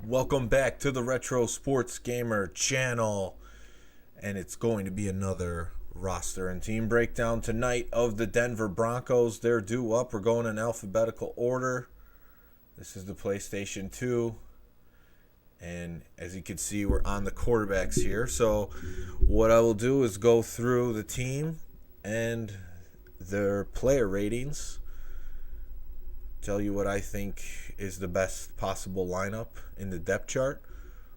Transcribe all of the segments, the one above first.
Welcome back to the Retro Sports Gamer channel. And it's going to be another roster and team breakdown tonight of the Denver Broncos. They're due up. We're going in alphabetical order. This is the PlayStation 2. And as you can see, we're on the quarterbacks here. So what I will do is go through the team and their player ratings. Tell you what I think is the best possible lineup in the depth chart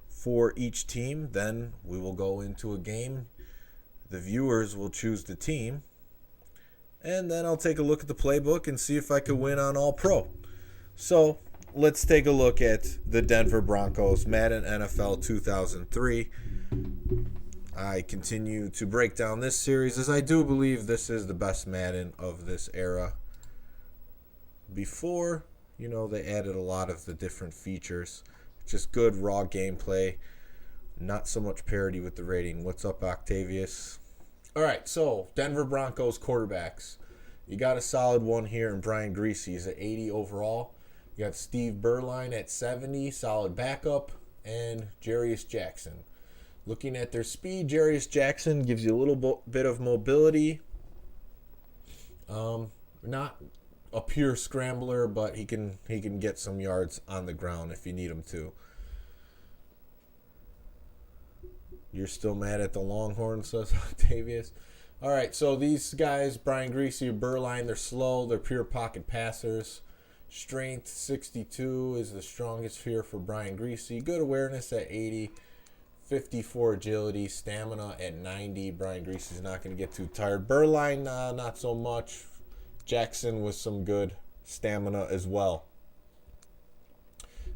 for each team. Then we will go into a game. The viewers will choose the team. And then I'll take a look at the playbook and see if I can win on All Pro. So let's take a look at the Denver Broncos, Madden NFL 2003. I continue to break down this series as I do believe this is the best Madden of this era. Before, they added a lot of the different features. Just good raw gameplay. Not so much parity with the rating. What's up, Octavius? All right, so Denver Broncos quarterbacks. You got a solid one here in Brian Griese. He's at 80 overall. You got Steve Berline at 70, solid backup, and Jarius Jackson. Looking at their speed, Jarius Jackson gives you a little bit of mobility. Not a pure scrambler, but he can get some yards on the ground if you need him to. You're still mad at the Longhorns, says Octavius. All right, so these guys, Brian Griese, Berline, they're slow. They're pure pocket passers. Strength 62 is the strongest here for Brian Griese. Good awareness at 80. 54 agility. Stamina at 90. Brian Griese is not going to get too tired. Berline, not so much. Jackson with some good stamina as well.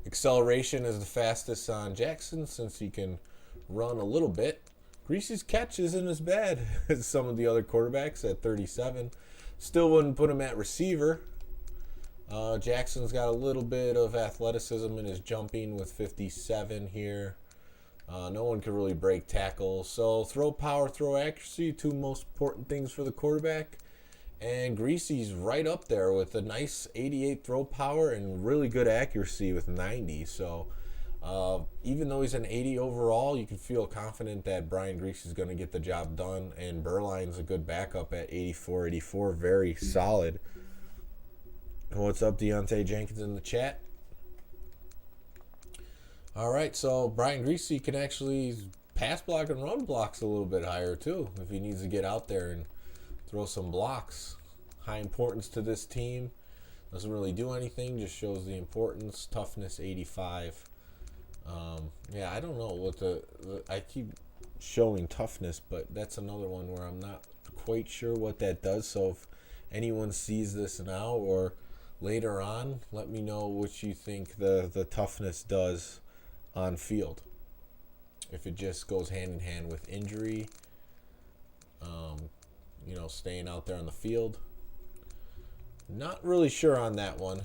Acceleration is the fastest on Jackson since he can run a little bit. Griese's catch isn't as bad as some of the other quarterbacks at 37. Still wouldn't put him at receiver. Jackson's got a little bit of athleticism in his jumping with 57 here. No one can really break tackles. So throw power, throw accuracy, two most important things for the quarterback. And Griese's right up there with a nice 88 throw power and really good accuracy with 90. So even though he's an 80 overall, you can feel confident that Brian Griese is going to get the job done. And Berline's a good backup at 84, very solid. What's up, Deontay Jenkins in the chat? All right, so Brian Griese can actually pass block and run blocks a little bit higher too if he needs to get out there and throw some blocks. High importance to this team. Doesn't really do anything, just shows the importance. Toughness 85. I don't know what I keep showing toughness, but that's another one where I'm not quite sure what that does. So if anyone sees this now or later on, let me know what you think the toughness does on field. If it just goes hand in hand with injury, staying out there on the field. Not really sure on that one.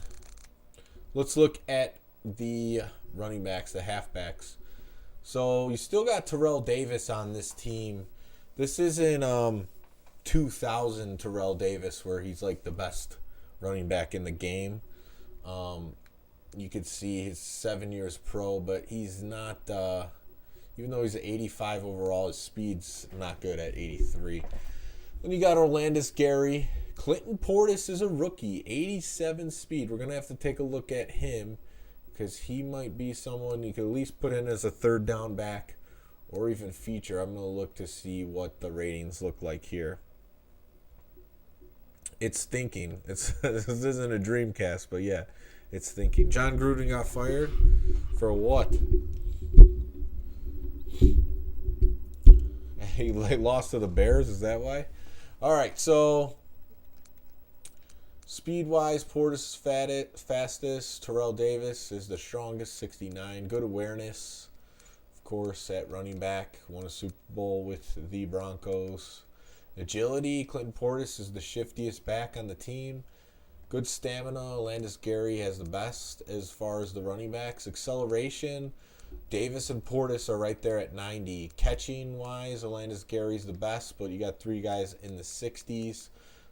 Let's look at the running backs, the halfbacks. So you still got Terrell Davis on this team. This isn't 2000 Terrell Davis where he's like the best running back in the game. You could see he's 7 years pro, but he's not, even though he's at 85 overall, his speed's not good at 83. Then you got Orlandis Gary. Clinton Portis is a rookie, 87 speed. We're going to have to take a look at him because he might be someone you could at least put in as a third down back or even feature. I'm going to look to see what the ratings look like here. It's thinking. This isn't a Dreamcast, but yeah, it's thinking. John Gruden got fired for what? He lost to the Bears, is that why? All right, so speed-wise, Portis is fastest. Terrell Davis is the strongest, 69. Good awareness, of course, at running back. Won a Super Bowl with the Broncos. Agility, Clinton Portis is the shiftiest back on the team. Good stamina, Landis Gary has the best as far as the running backs. Acceleration, Davis and Portis are right there at 90. Catching-wise, Orlandis Gary's the best, but you got three guys in the 60s.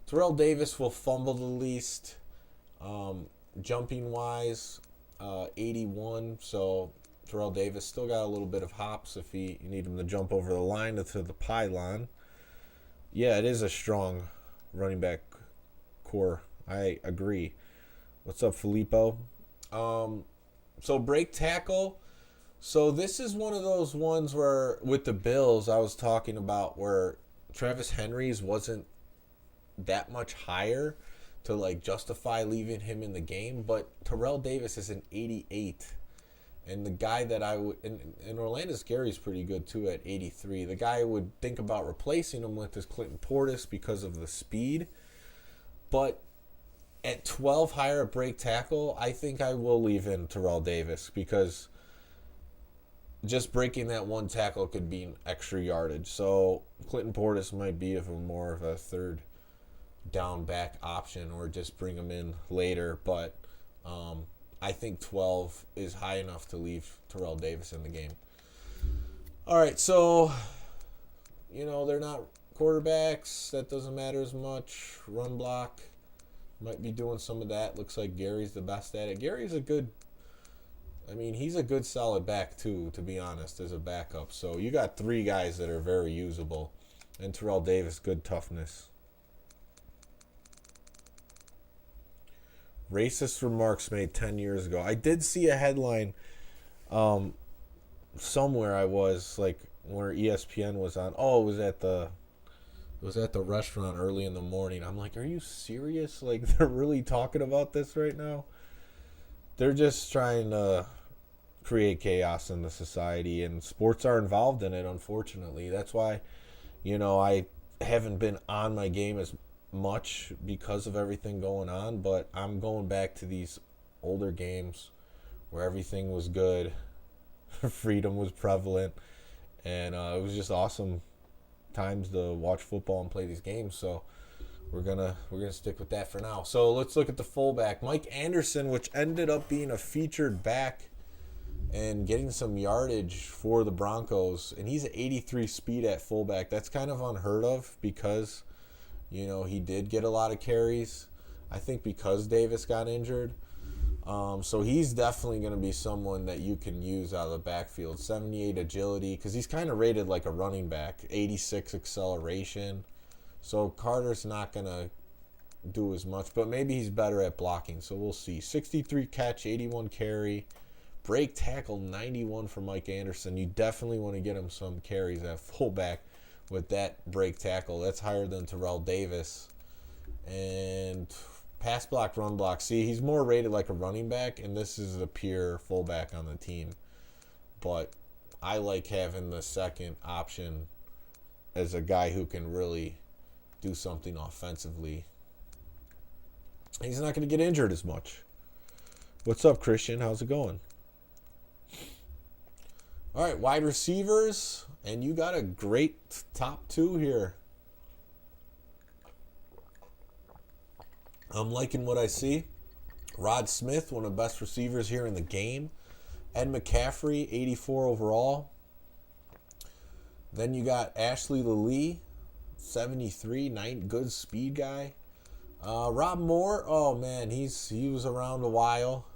Terrell Davis will fumble the least. Jumping-wise, 81, so Terrell Davis still got a little bit of hops if you need him to jump over the line to the pylon. Yeah, it is a strong running back core. I agree. What's up, Filippo? So break tackle. So this is one of those ones where with the Bills I was talking about where Travis Henry's wasn't that much higher to like justify leaving him in the game, but Terrell Davis is an 88. And the guy that I would, and Orlando Gary's pretty good too at 83. The guy I would think about replacing him with is Clinton Portis because of the speed. But at 12 higher at break tackle, I think I will leave in Terrell Davis because just breaking that one tackle could be an extra yardage. So Clinton Portis might be more of a third down back option or just bring him in later. But I think 12 is high enough to leave Terrell Davis in the game. All right, so, they're not quarterbacks. That doesn't matter as much. Run block. Might be doing some of that. Looks like Gary's the best at it. Gary's he's a good solid back too, to be honest, as a backup. So you got three guys that are very usable. And Terrell Davis, good toughness. Racist remarks made 10 years ago. I did see a headline somewhere I was, like, where ESPN was on. Oh, it was at the restaurant early in the morning. I'm like, are you serious? Like, they're really talking about this right now? They're just trying to create chaos in the society, and sports are involved in it, unfortunately. That's why, I haven't been on my game as much because of everything going on, but I'm going back to these older games where everything was good, freedom was prevalent, and it was just awesome times to watch football and play these games. So we're gonna stick with that for now. So let's look at the fullback, Mike Anderson, which ended up being a featured back and getting some yardage for the Broncos, and he's at 83 speed at fullback. That's kind of unheard of because he did get a lot of carries, I think, because Davis got injured. So he's definitely going to be someone that you can use out of the backfield. 78 agility, because he's kind of rated like a running back. 86 acceleration. So Carter's not going to do as much, but maybe he's better at blocking. So we'll see. 63 catch, 81 carry. Break tackle, 91 for Mike Anderson. You definitely want to get him some carries at fullback with that break tackle. That's higher than Terrell Davis. And pass block, run block. See, he's more rated like a running back, and this is a pure fullback on the team. But I like having the second option as a guy who can really do something offensively. He's not going to get injured as much. What's up, Christian? How's it going? All right, wide receivers, and you got a great top two here. I'm liking what I see. Rod Smith, one of the best receivers here in the game. Ed McCaffrey, 84 overall. Then you got Ashley Lee, 73, good speed guy. Rob Moore, oh man, he was around a while.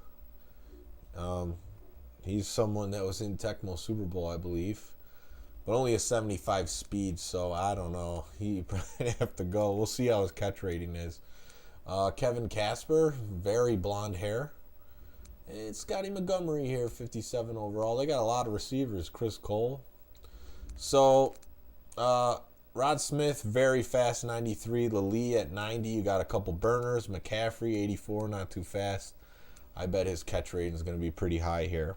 He's someone that was in Tecmo Super Bowl, I believe. But only a 75 speed, so I don't know. He probably have to go. We'll see how his catch rating is. Kevin Casper, very blonde hair. It's Scotty Montgomery here, 57 overall. They got a lot of receivers. Chris Cole. So, Rod Smith, very fast, 93. Lee at 90. You got a couple burners. McCaffrey, 84, not too fast. I bet his catch rating is going to be pretty high here.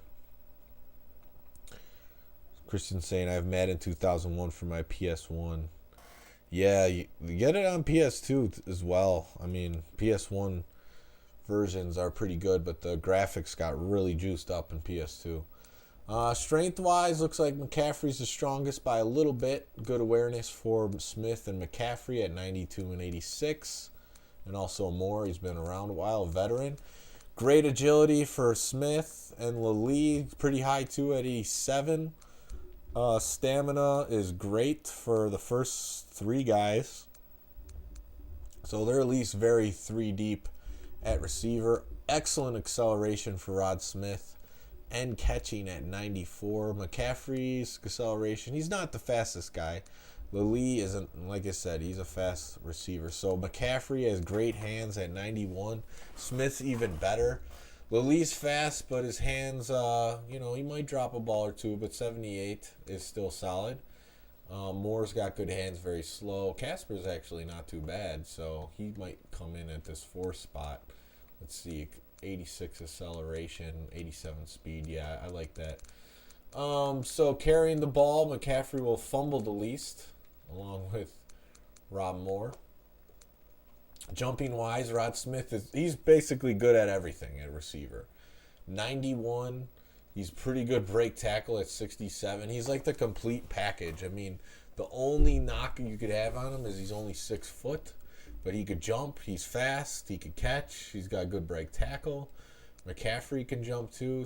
Christian saying, I have Madden 2001 for my PS1. Yeah, you get it on PS2 as well. I mean, PS1 versions are pretty good, but the graphics got really juiced up in PS2. Strength-wise, looks like McCaffrey's the strongest by a little bit. Good awareness for Smith and McCaffrey at 92 and 86. And also Moore, he's been around a while, a veteran. Great agility for Smith and Lee, pretty high too at 87. Stamina is great for the first three guys. So they're at least very three deep at receiver. Excellent acceleration for Rod Smith. and catching at 94. McCaffrey's acceleration, he's not the fastest guy. Lilly isn't, like I said, he's a fast receiver. So McCaffrey has great hands at 91. Smith's even better. Lilly's fast, but his hands, he might drop a ball or two, but 78 is still solid. Moore's got good hands, very slow. Casper's actually not too bad, so he might come in at this 4 spot. Let's see, 86 acceleration, 87 speed. Yeah, I like that. So carrying the ball, McCaffrey will fumble the least, along with Rob Moore. Jumping wise, Rod Smith he's basically good at everything at receiver. 91, he's pretty good break tackle at 67. He's like the complete package. I mean, the only knock you could have on him is he's only 6 foot, but he could jump, he's fast, he could catch, he's got good break tackle. McCaffrey can jump too,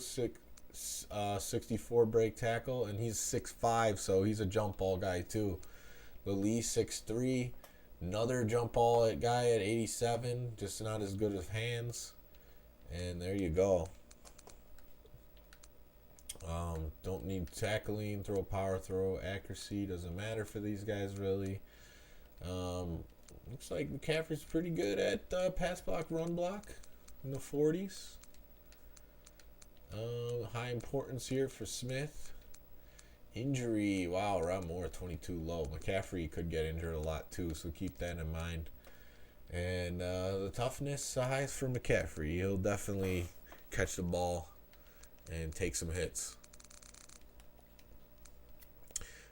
64 break tackle, and he's 6'5", so he's a jump ball guy too. Lilly 6'3", another jump ball guy at 87, just not as good as hands. And there you go. Don't need tackling, throw, power throw, accuracy, doesn't matter for these guys really. Looks like McCaffrey's pretty good at pass block, run block in the 40s. High importance here for Smith. Injury, wow, Rob Moore 22 low. McCaffrey could get injured a lot too, so keep that in mind. And the toughness, highest for McCaffrey. He'll definitely catch the ball and take some hits.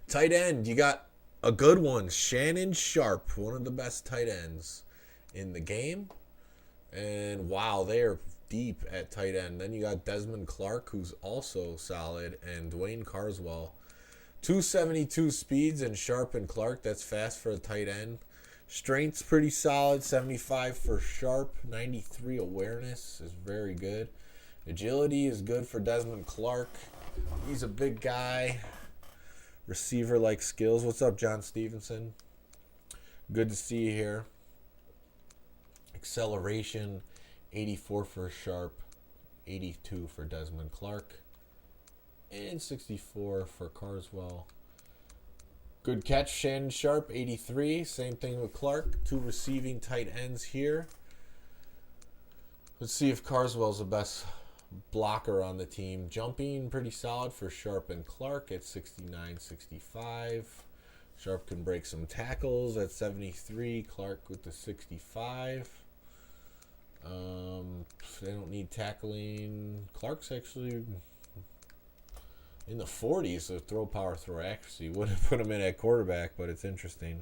Tight end, you got a good one. Shannon Sharp, one of the best tight ends in the game. And wow, they are deep at tight end. Then you got Desmond Clark, who's also solid, and Dwayne Carswell. 272 speeds and Sharp and Clark. That's fast for a tight end. Strength's pretty solid. 75 for Sharp. 93 awareness is very good. Agility is good for Desmond Clark. He's a big guy. Receiver-like skills. What's up, John Stevenson? Good to see you here. Acceleration, 84 for Sharp, 82 for Desmond Clark, and 64 for Carswell. Good catch, Shannon Sharp, 83. Same thing with Clark. 2 receiving tight ends here. Let's see if Carswell's the best blocker on the team. Jumping, pretty solid for Sharp and Clark at 69, 65. Sharp can break some tackles at 73. Clark with the 65. They don't need tackling. Clark's actually in the 40s, so throw, power, throw, accuracy. Wouldn't put him in at quarterback, but it's interesting.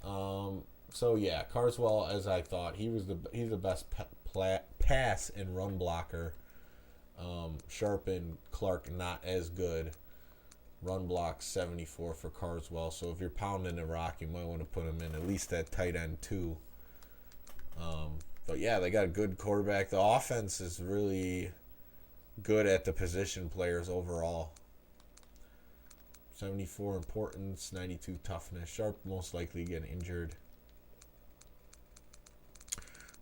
So yeah, Carswell, as I thought, he's the best pass and run blocker. Sharp and Clark not as good. Run block 74 for Carswell. So if you're pounding the rock, you might want to put him in at least at tight end too. But yeah, they got a good quarterback. The offense is really good at the position players overall. 74 importance, 92 toughness. Sharp most likely get injured.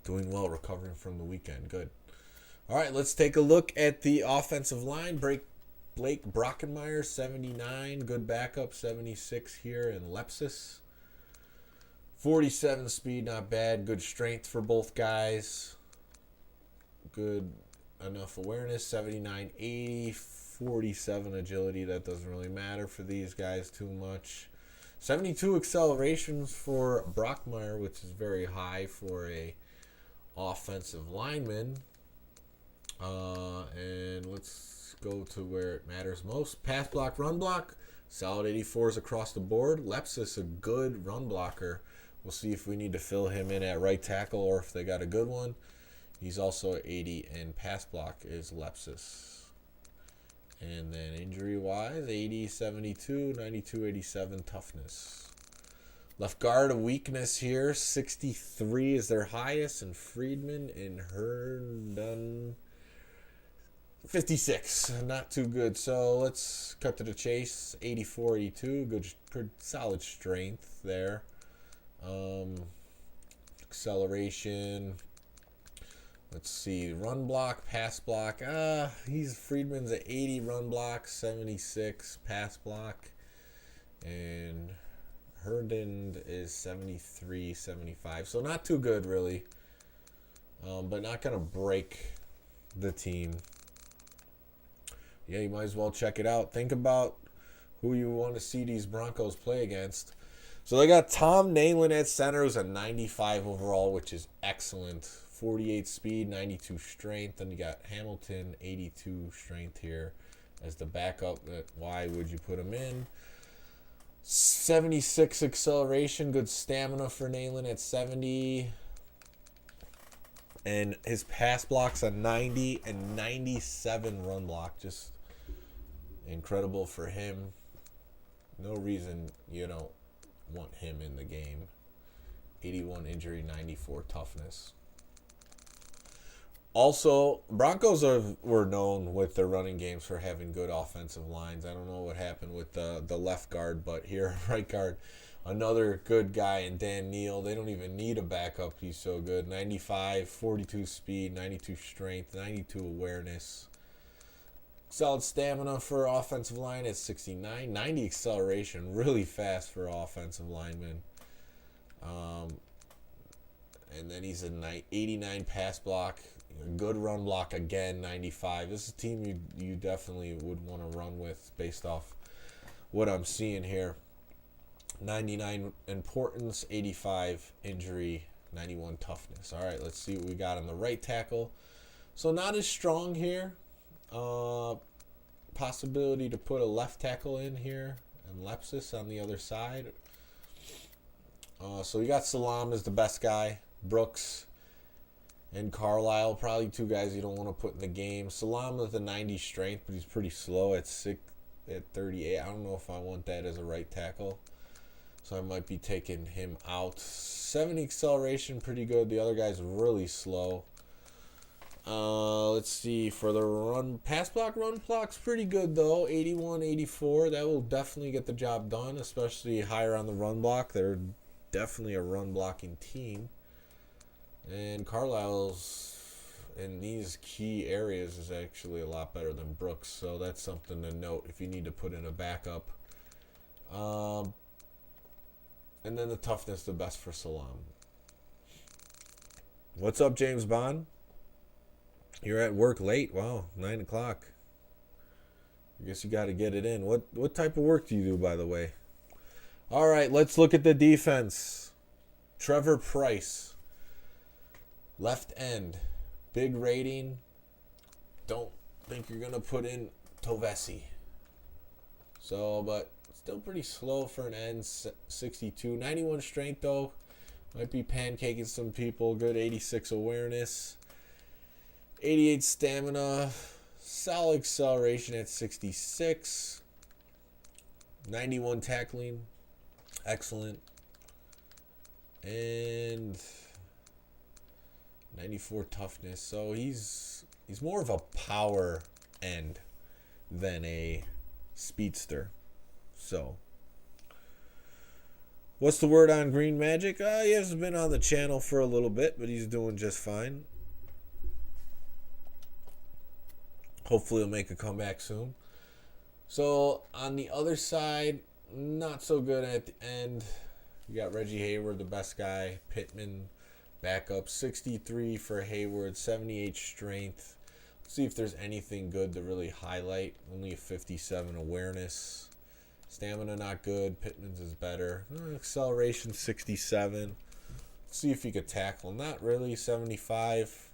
Doing well, recovering from the weekend. Good. All right, let's take a look at the offensive line. Blake Brockenmeyer, 79. Good backup, 76 here in Lepsis. 47 speed, not bad. Good strength for both guys. Good enough awareness, 79, 80, 47 agility. That doesn't really matter for these guys too much. 72 accelerations for Brockmeyer, which is very high for a offensive lineman. And let's go to where it matters most. Pass block, run block. Solid 84s across the board. Lepsis, a good run blocker. We'll see if we need to fill him in at right tackle or if they got a good one. He's also 80, and pass block is Lepsis. And then injury-wise, 80, 72, 92, 87 toughness. Left guard, a weakness here. 63 is their highest, and Friedman and Herndon 56. Not too good. So let's cut to the chase. 84, 82. Good, solid strength there. Acceleration. Let's see. Run block, pass block. Friedman's at 80 run block, 76 pass block. And Herndon is 73, 75. So not too good, really. But not going to break the team. Yeah, you might as well check it out. Think about who you want to see these Broncos play against. So they got Tom Nalen at center, who's a 95 overall, which is excellent. 48 speed, 92 strength. Then you got Hamilton, 82 strength here as the backup. Why would you put him in? 76 acceleration, good stamina for Nalen at 70. And his pass block's a 90 and 97 run block. Just incredible for him. No reason you don't want him in the game. 81 injury, 94 toughness. Also, Broncos were known with their running games for having good offensive lines. I don't know what happened with the left guard, but here, right guard, another good guy in Dan Neal. They don't even need a backup. He's so good. 95, 42 speed, 92 strength, 92 awareness. Solid stamina for offensive line at 69. 90 acceleration, really fast for offensive linemen. And then he's a 89 pass block. Good run block again, 95. This is a team you definitely would want to run with based off what I'm seeing here. 99 importance, 85 injury, 91 toughness. All right, let's see what we got on the right tackle. So not as strong here. Possibility to put a left tackle in here and Lepsis on the other side. So we got Salam as the best guy. Brooks and Carlisle, probably two guys you don't want to put in the game. Salam with a 90 strength, but he's pretty slow at 38. I don't know if I want that as a right tackle, so I might be taking him out. 70 acceleration, pretty good. The other guy's really slow. Let's see, for the pass block's pretty good though. 81, 84. That will definitely get the job done, especially higher on the run block. They're definitely a run blocking team. And Carlisle's in these key areas is actually a lot better than Brooks, so that's something to note if you need to put in a backup. And then the toughness, the best for Salam. What's up, James Bond? You're at work late. Wow, 9 o'clock. I guess you got to get it in. What type of work do you do, by the way? All right, let's look at the defense. Trevor Price. Left end, big rating. Don't think you're going to put in Tovesi. So, but still pretty slow for an end, 62. 91 strength, though. Might be pancaking some people. Good 86 awareness. 88 stamina. Solid acceleration at 66. 91 tackling. Excellent. And 94 toughness. So he's more of a power end than a speedster. So what's the word on Green Magic? He hasn't been on the channel for a little bit, but he's doing just fine. Hopefully he'll make a comeback soon. So on the other side, not so good at the end. You got Reggie Hayward, the best guy. Pittman, backup. 63 for Hayward, 78 strength. Let's see if there's anything good to really highlight. Only a 57 awareness. Stamina not good. Pittman's is better. Acceleration 67. Let's see if he could tackle. Not really. 75.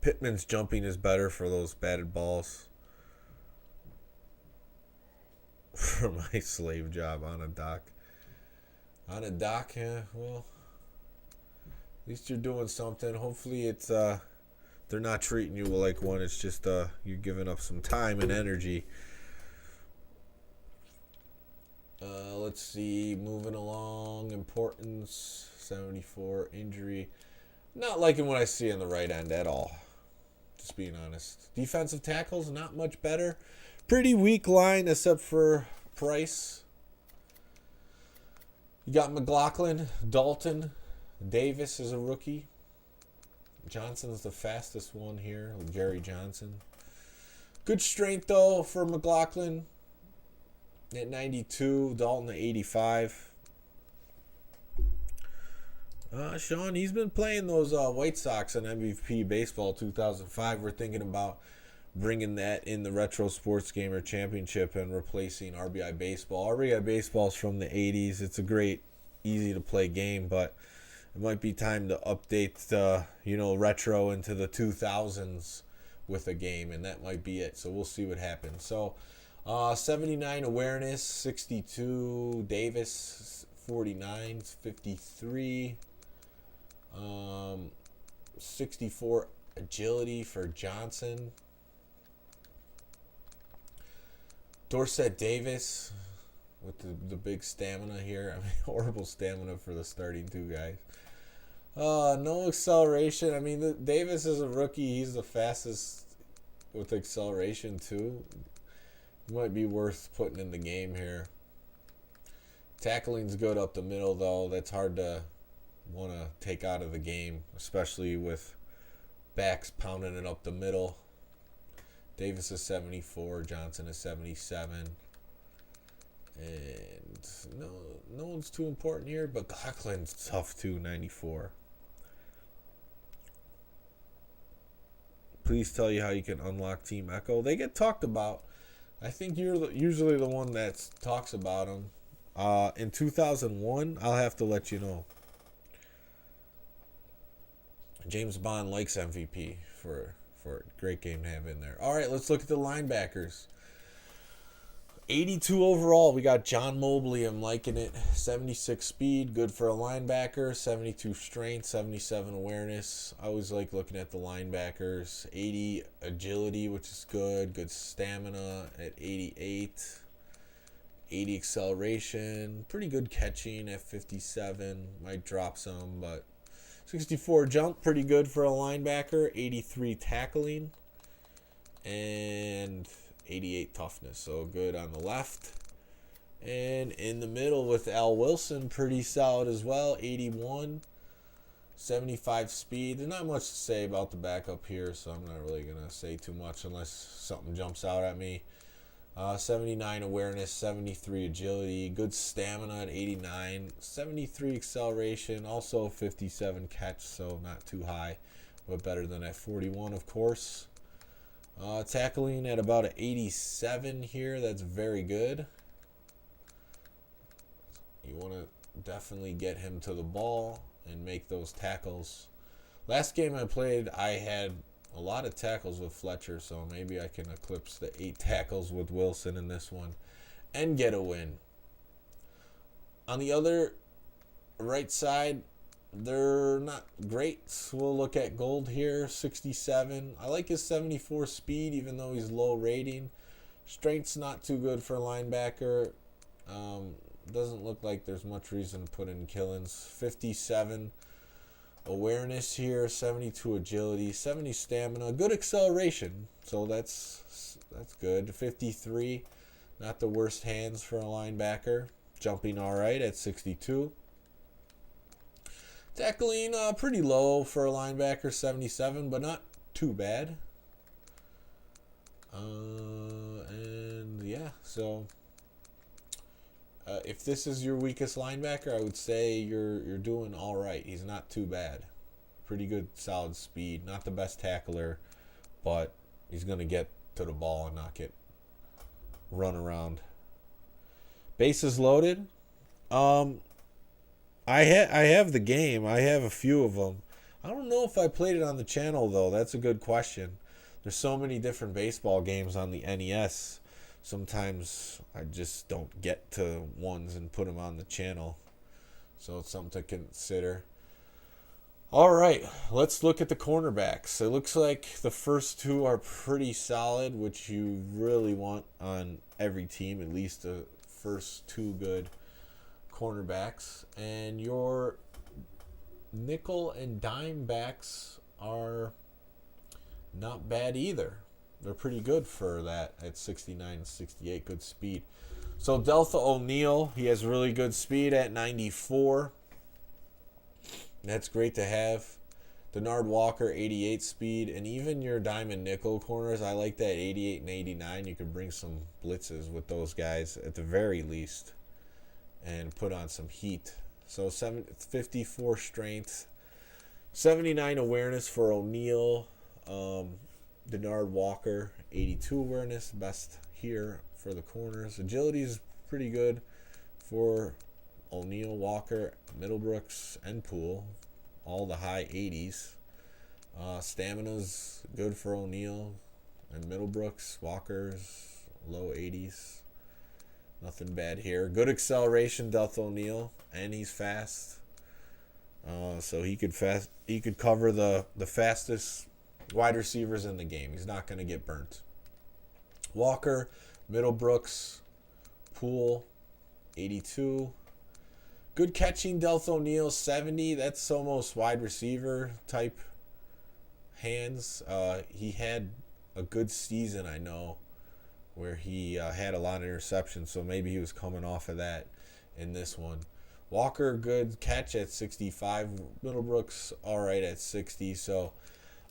Pittman's jumping is better for those batted balls. For my slave job on a dock. On a dock, yeah, well, at least you're doing something. Hopefully it's they're not treating you like one. It's just you're giving up some time and energy. Let's see, moving along. Importance 74. Injury, not liking what I see on the right end at all, just being honest. Defensive tackles not much better. Pretty weak line except for Price. You got McLaughlin, Dalton, Davis is a rookie. Johnson's the fastest one here. Jerry Johnson. Good strength, though, for McLaughlin at 92. Dalton at 85. Sean, he's been playing those White Sox on MVP Baseball 2005. We're thinking about bringing that in the Retro Sports Gamer Championship and replacing RBI Baseball. RBI Baseball is from the 80s. It's a great, easy-to-play game, but it might be time to update the, retro into the 2000s with a game, and that might be it. So we'll see what happens. So 79 awareness, 62 Davis, 49, 53, 64 agility for Johnson. Dorsett Davis with the big stamina here. I mean, horrible stamina for the starting two guys. No acceleration. I mean, Davis is a rookie. He's the fastest with acceleration, too. He might be worth putting in the game here. Tackling's good up the middle, though. That's hard to want to take out of the game, especially with backs pounding it up the middle. Davis is 74. Johnson is 77. And no one's too important here, but McLaughlin's tough, too, 94. Please tell you how you can unlock Team Echo. They get talked about. I think you're usually the one that talks about them. In 2001, I'll have to let you know. James Bond likes MVP for a great game to have in there. All right, let's look at the linebackers. 82 overall, we got John Mobley. I'm liking it. 76 speed, good for a linebacker. 72 strength, 77 awareness. I always like looking at the linebackers. 80 agility, which is good. Good stamina at 88. 80 acceleration. Pretty good catching at 57. Might drop some, but 64 jump, pretty good for a linebacker. 83 tackling. And 88 toughness, so good on the left. And in the middle with Al Wilson, pretty solid as well. 81, 75 speed. There's not much to say about the backup here, so I'm not really going to say too much unless something jumps out at me. 79 awareness, 73 agility, good stamina at 89, 73 acceleration, also 57 catch, so not too high, but better than at 41, of course. Tackling at about an 87 here. That's very good. You want to definitely get him to the ball and make those tackles. Last game I played, I had a lot of tackles with Fletcher, so maybe I can eclipse the 8 tackles with Wilson in this one and get a win. On the other right side, they're not great. We'll look at Gold here, 67. I like his 74 speed, even though he's low rating. Strength's not too good for a linebacker. Doesn't look like there's much reason to put in Killins. 57 awareness here, 72 agility, 70 stamina, good acceleration. So that's good. 53, not the worst hands for a linebacker. Jumping all right at 62. Tackling pretty low for a linebacker, 77, but not too bad. And yeah, so if this is your weakest linebacker, I would say you're doing all right. He's not too bad. Pretty good, solid speed. Not the best tackler, but he's going to get to the ball and not get run around. Bases loaded. I have the game. I have a few of them. I don't know if I played it on the channel, though. That's a good question. There's so many different baseball games on the NES. Sometimes I just don't get to ones and put them on the channel. So it's something to consider. All right, let's look at the cornerbacks. It looks like the first two are pretty solid, which you really want on every team, at least the first two good cornerbacks. And your nickel and dime backs are not bad either. They're pretty good for that at 69 and 68, good speed. So Deltha O'Neal, he has really good speed at 94. That's great to have. Denard Walker, 88 speed, and even your diamond nickel corners, I like that 88 and 89. You could bring some blitzes with those guys at the very least and put on some heat. So 54 strength, 79 awareness for O'Neal. Denard Walker, 82 awareness, best here for the corners. Agility is pretty good for O'Neal, Walker, Middlebrooks, and Poole. All the high 80s. Stamina's good for O'Neal and Middlebrooks. Walker's low 80s. Nothing bad here. Good acceleration, Delth O'Neal, and he's fast. So he could cover the fastest wide receivers in the game. He's not going to get burnt. Walker, Middlebrooks, Poole, 82. Good catching, Delth O'Neal, 70. That's almost wide receiver type hands. He had a good season, I know, where he had a lot of interceptions, so maybe he was coming off of that in this one. Walker, good catch at 65. Middlebrooks, all right at 60. So,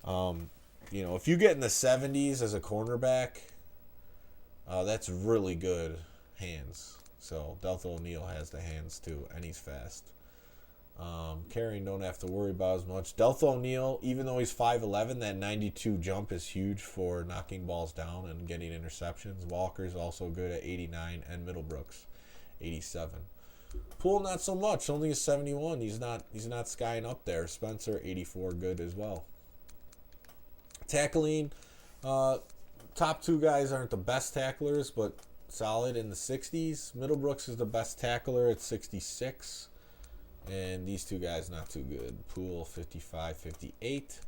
if you get in the 70s as a cornerback, that's really good hands. So Delth O'Neal has the hands too, and he's fast. Carrying don't have to worry about as much. Delth O'Neal, even though he's 5'11", that 92 jump is huge for knocking balls down and getting interceptions. Walker's also good at 89, and Middlebrooks, 87. Poole not so much, only a 71. He's not skying up there. Spencer, 84, good as well. Tackling, top two guys aren't the best tacklers, but solid in the 60s. Middlebrooks is the best tackler at 66. And these two guys not too good. Poole, 55, 58.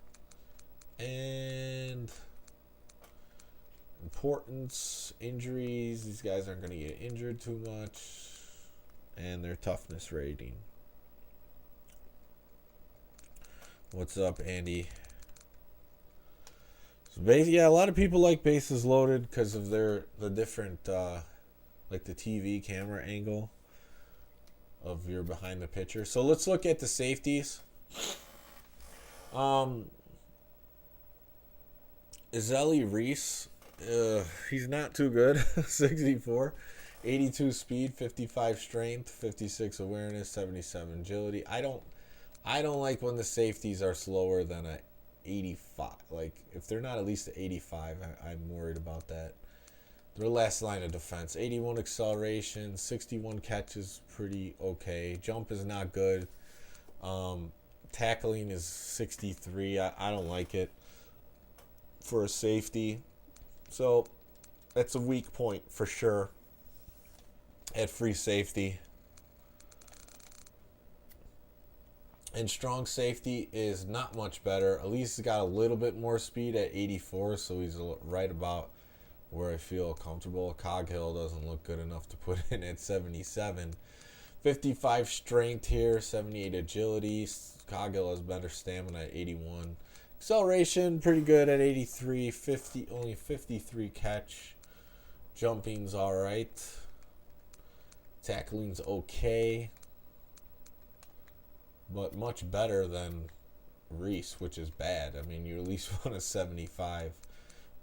And importance, injuries. These guys aren't going to get injured too much. And their toughness rating. What's up, Andy? So a lot of people like bases loaded because of the different, like the TV camera angle of your behind the pitcher. So let's look at the safeties. Izeli Reese, he's not too good. 64, 82 speed, 55 strength, 56 awareness, 77 agility. I don't like when the safeties are slower than a 85. Like, if they're not at least an 85, I'm worried about that. Their last line of defense, 81 acceleration, 61 catches, pretty okay. Jump is not good. Tackling is 63. I don't like it for a safety. So that's a weak point for sure at free safety. And strong safety is not much better. At least he's got a little bit more speed at 84, so he's right about where I feel comfortable. Coghill doesn't look good enough to put in at 77. 55 strength here, 78 agility. Coghill has better stamina at 81. Acceleration, pretty good at 83. Only 53 catch. Jumping's all right. Tackling's okay. But much better than Reese, which is bad. I mean, you at least want a 75.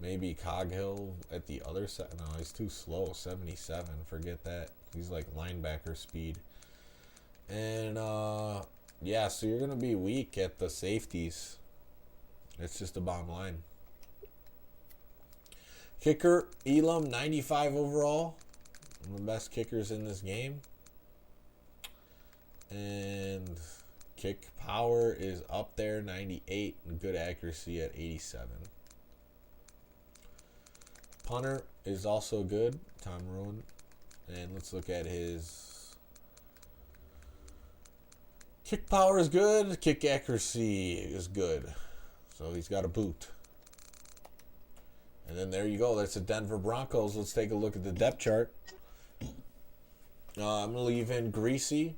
Maybe Coghill at the other side. No, he's too slow. 77. Forget that. He's like linebacker speed. And, so you're going to be weak at the safeties. It's just the bottom line. Kicker, Elam, 95 overall. One of the best kickers in this game. And kick power is up there, 98. And good accuracy at 87. Punter is also good, Tom Rowan. And let's look at his kick power is good. Kick accuracy is good. So he's got a boot. And then there you go. That's the Denver Broncos. Let's take a look at the depth chart. I'm going to leave in Greasy.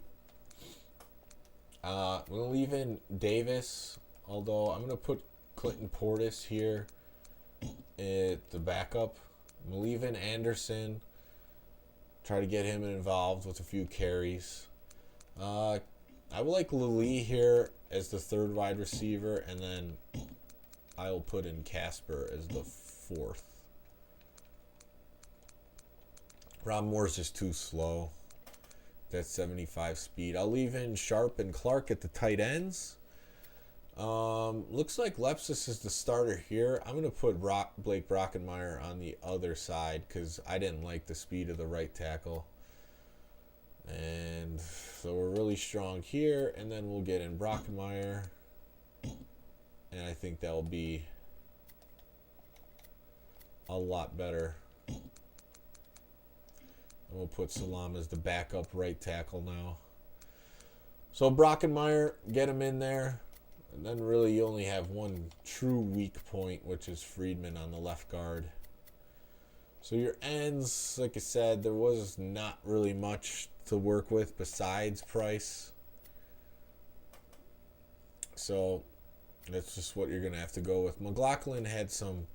I'm going to leave in Davis. Although I'm going to put Clinton Portis here at the backup. I'm going to leave in Anderson. Try to get him involved with a few carries. I would like Lili here as the third wide receiver, and then I'll put in Casper as the fourth. Rob Moore's just too slow. That's 75 speed. I'll leave in Sharp and Clark at the tight ends. Looks like Lepsis is the starter here. I'm going to put Blake Brockenmeyer on the other side because I didn't like the speed of the right tackle. And so we're really strong here. And then we'll get in Brockenmeyer. And I think that'll be a lot better. And we'll put Salam as the backup right tackle now. So Brockenmeyer, get him in there. And then really you only have one true weak point, which is Friedman on the left guard. So your ends, like I said, there was not really much to work with besides price. So that's just what you're going to have to go with. McLaughlin had some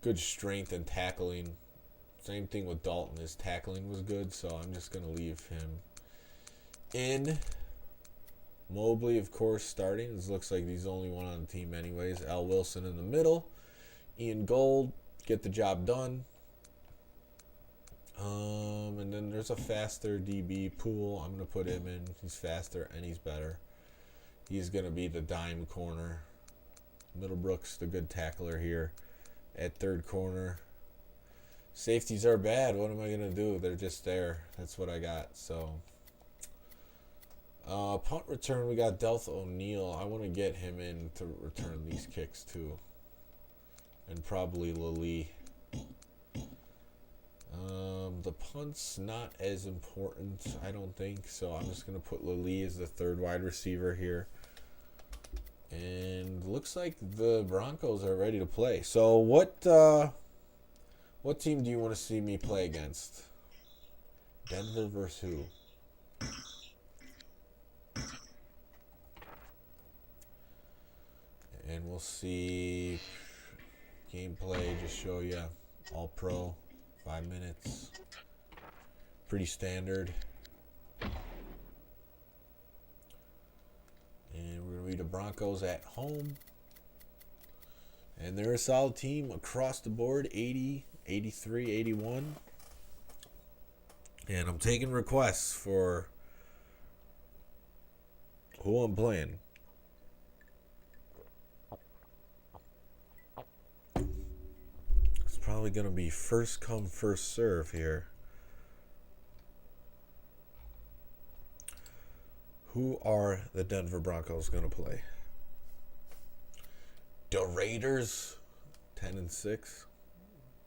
good strength and tackling. Same thing with Dalton. His tackling was good, so I'm just going to leave him in. Mobley, of course, starting. It looks like he's the only one on the team anyways. Al Wilson in the middle. Ian Gold, get the job done. And then there's a faster DB Pool. I'm going to put him in. He's faster and he's better. He's going to be the dime corner. Middlebrooks, the good tackler here at third corner. Safeties are bad. What am I going to do? They're just there. That's what I got. So, punt return, we got Delth O'Neal. I want to get him in to return these kicks too. And probably Lily. The punt's not as important, I don't think. So I'm just going to put Lily as the third wide receiver here. And looks like the Broncos are ready to play. So what team do you want to see me play against? Denver versus who? And we'll see gameplay, just show you all pro, 5 minutes. Pretty standard. And we're going to be the Broncos at home. And they're a solid team across the board, 80, 83, 81. And I'm taking requests for who I'm playing. It's probably going to be first come, first serve here. Who are the Denver Broncos going to play? The Raiders, 10-6.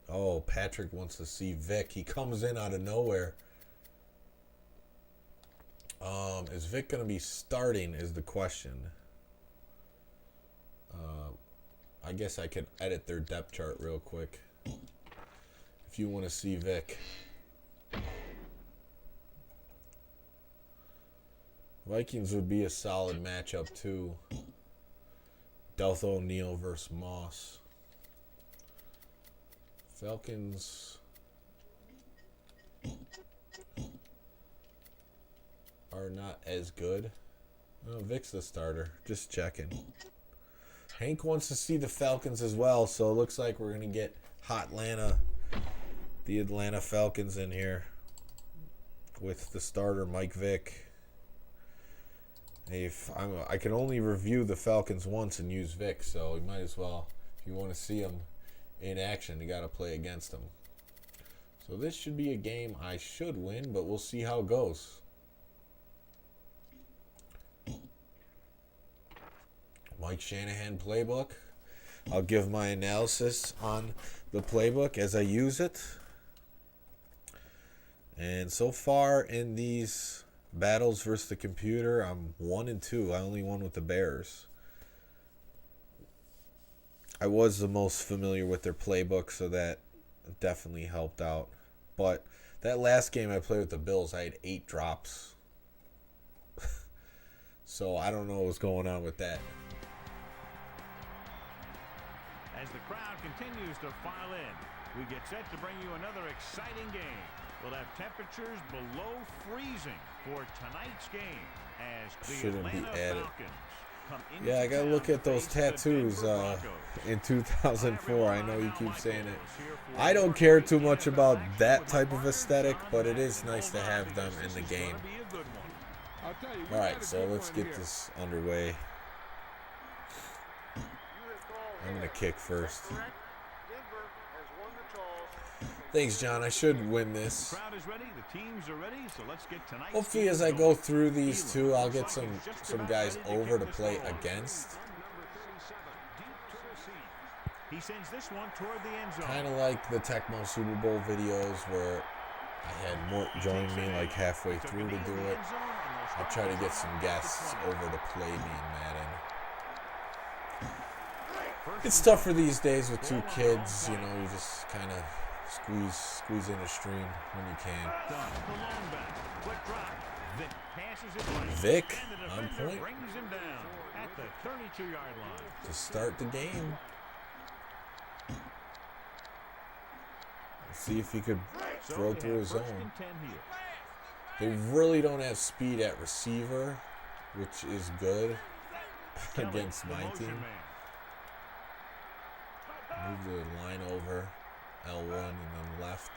Oh, Patrick wants to see Vic. He comes in out of nowhere. Is Vic going to be starting is the question. I guess I could edit their depth chart real quick. If you want to see Vic. Vikings would be a solid matchup too. Delth O'Neal versus Moss. Falcons are not as good. Oh, Vic's the starter. Just checking. Hank wants to see the Falcons as well, so it looks like we're going to get the Atlanta Falcons in here with the starter Mike Vick. I can only review the Falcons once and use Vic, so you might as well, if you want to see him in action, you got to play against him. So this should be a game I should win, but we'll see how it goes. Mike Shanahan playbook. I'll give my analysis on the playbook as I use it. And so far in these battles versus the computer, I'm 1-2. I only won with the Bears. I was the most familiar with their playbook, so that definitely helped out. But that last game I played with the Bills, I had 8 drops. So I don't know what's going on with that. As the crowd continues to file in, we get set to bring you another exciting game. We'll have temperatures below freezing for tonight's game as the Atlanta Falcons Yeah, I gotta look at those tattoos in 2004. I know you keep saying it. I don't care too much about that type of aesthetic, but it is nice to have them in the game. Alright, so let's get this underway. I'm going to kick first. Thanks, John. I should win this. Hopefully, as I go through these two, I'll get some guys over to play against. Kind of like the Tecmo Super Bowl videos where I had Mort join me like halfway through to do it. I'll try to get some guests over to play me in Madden. It's tougher these days with two kids, you know, you just kind of squeeze in a stream when you can. Vic on point to start the game. Let's see if he could throw through his zone. They really don't have speed at receiver, which is good against my team. Move the line over, L1 and then left.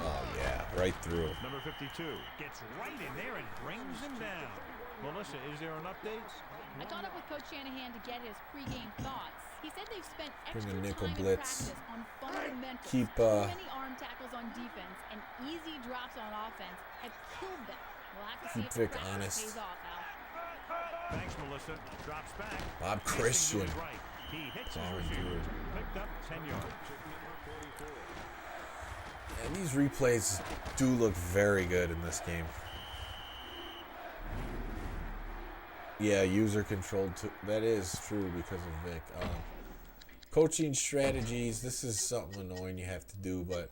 Oh yeah, right through. Number 52 gets right in there and brings him down. Melissa, is there an update? I caught up with Coach Shanahan to get his pregame thoughts. He said they've spent extra nickel time blitz. in practice on fundamentals. Keep Too many arm tackles on defense and easy drops on offense have killed them. We'll have to see if Vic the practice honest. pays off, Al. Thanks, Melissa. Drops back. Bob Christian. Right. He hits his Plowing receiver. through. Picked up 10 yards. And these replays do look very good in this game. Yeah, user controlled too. That is true because of Vic. Coaching strategies. This is something annoying you have to do, but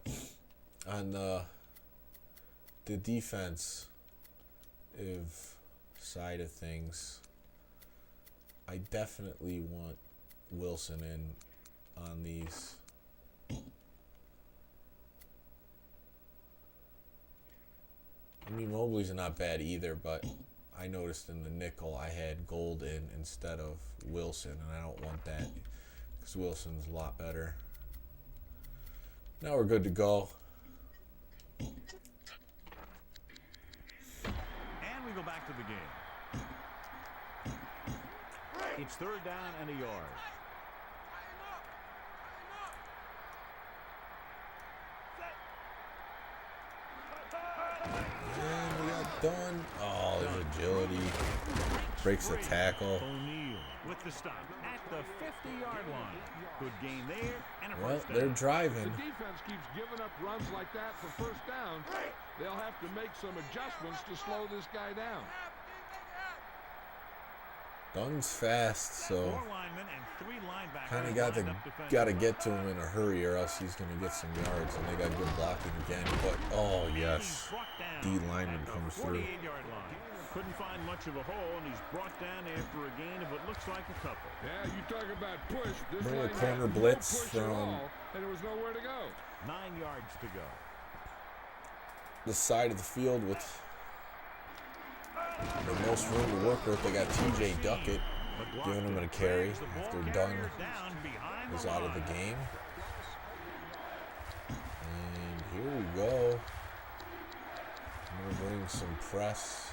on the defense side of things, I definitely want Wilson in on these. I mean, Mobley's not bad either, but I noticed in the nickel I had Gold in instead of Wilson, and I don't want that because Wilson's a lot better. Now we're good to go. And we go back to the game. It's third down and a yard. And we got done. Oh, there's agility. Breaks the tackle. O'Neal with the stop at the 50-yard line. Good gain there and a Well, first down. they're driving. The defense keeps giving up runs like that for first down. They'll have to make some adjustments to slow this guy down. Dunn's fast, so Four linemen and three linebackers kind of lined up got to defensively. get to him in a hurry, or else he's going to get some yards. And they got good blocking again. But oh yes, He's brought down D lineman at the comes through. 48-yard line. Couldn't find much of a hole, and he's brought down after a gain of what looks like a couple. Yeah, you talk about push. This Little line corner had no blitz push at from all, and there was nowhere to go. 9 yards to go. the side of the field with the most room to work with. They got T.J. Duckett giving him a carry after Dunn is out of the game. And here we go. I'm going to bring some press.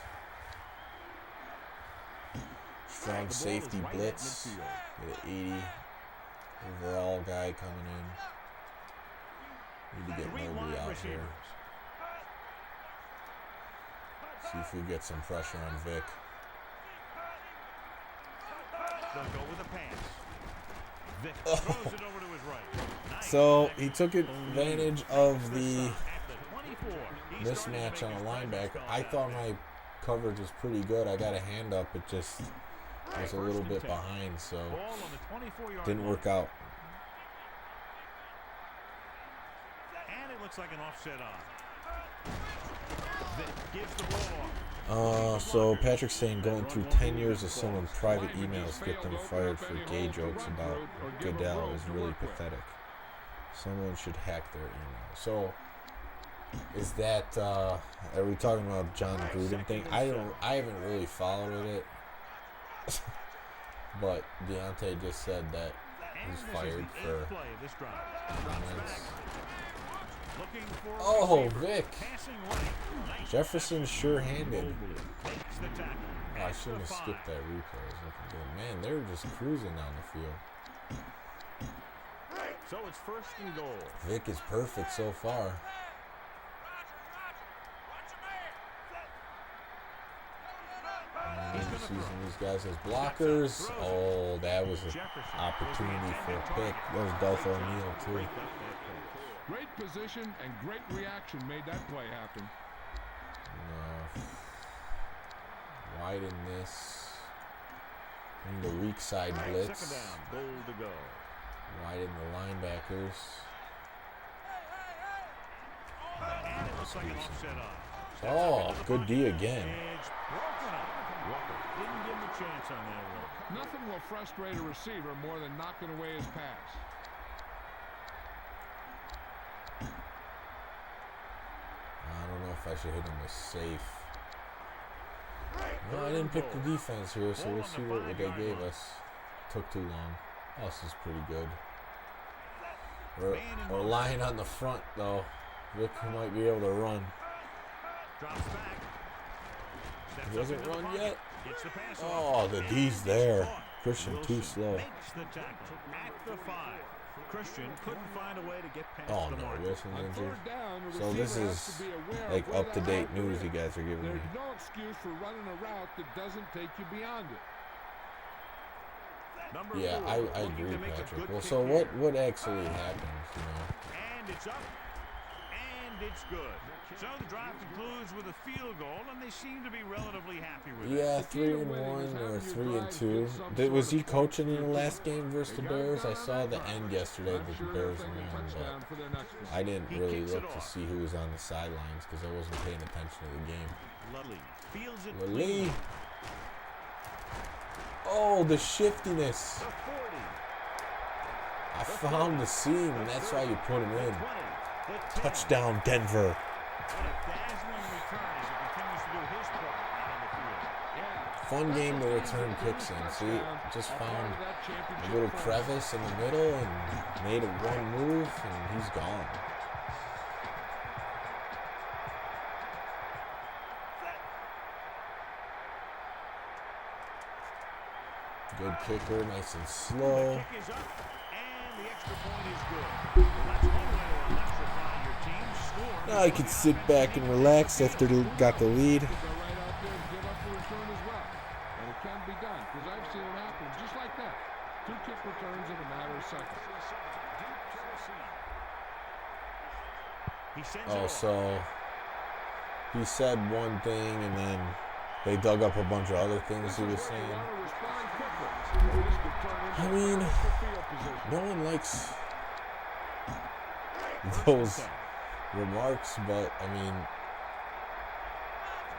Strong safety blitz. Get an 80 overall guy coming in. Need to get Mobley out here. See if we get some pressure on Vic. They'll go with a pass. Vic throws it over to his right. Nice. So he took advantage of the At the 24. He's mismatch on starting to a make his linebacker. plays I called thought out. my coverage was pretty good. I got a hand up. It just was a little bit behind, so Ball on the 24-yard didn't line. work out. And it looks like an offset on. Vic gives the ball off. So Patrick's saying going through 10 years of someone's private emails get them fired for gay jokes about Goodell is really pathetic. Someone should hack their email. So is that are we talking about John Gruden thing? I haven't really followed it. But Deontay just said that he's fired for comments. Oh, Vic. Jefferson's sure-handed. Oh, I shouldn't have skipped that replay. I was looking good. Man, they were just cruising down the field. So it's first and goal. Vic is perfect so far. And he's using these guys as blockers. Oh, that was an opportunity for a pick. That was Dolph O'Neal, too. Great position and great reaction made that play happen. No. Widen this. In the weak side blitz. Second down, goal to go. Widen the linebackers. And it looks like an offset on. Oh, good D again. It's broken up. Walker didn't give him a chance on that one. Nothing will frustrate a receiver more than knocking away his pass. I don't know if I should hit him with safe. No, I didn't pick the defense here, so we'll see what they gave us. Took too long. Us is pretty good. We're lying on the front, though. Vic might be able to run. Drops back. He hasn't run yet. Gets the pass Oh, off. the D's there. Christian too slow. Makes the tackle at the 5. Christian couldn't find a way to get past Oh the no, mark. Wilson's On injured. third down, the So receiver this has is to be aware like of where up-to-date that news route you guys are giving me. There's no excuse for running a route that doesn't take you beyond it. Number Yeah, 4, I looking agree, to make a Patrick. good Well, kick so here. what actually happens, you know? And it's up. And it's good. So the drive concludes with a field goal, and they seem to be relatively happy with it. Yeah, 3-1 or 3-2. Was he coaching in the last game versus the Bears? I saw the end yesterday that the Bears won, but I didn't really look to see who was on the sidelines because I wasn't paying attention to the game. Lully fields it Lully. clean. Oh, the shiftiness. The 40. I found the seam, and that's why you put him in. 20. The 10. Touchdown, Denver. What a dazzling return as he continues to do his part out on the field. Fun game to return kicks in. See, just found a little crevice in the middle and made it one move, and he's gone. Good kicker, nice and slow. Kick is up, and the extra point is good. Well, that's one way to electrify your team. Score. Now I can sit back and relax after they got the lead. Go right out there and give up the return as well. And it can be done because I've seen it happen just like that. 2 kick returns in a matter of seconds. He sends Oh, it off. so he said one thing and then they dug up a bunch of other things he was saying. I mean, no one likes those remarks, but I mean,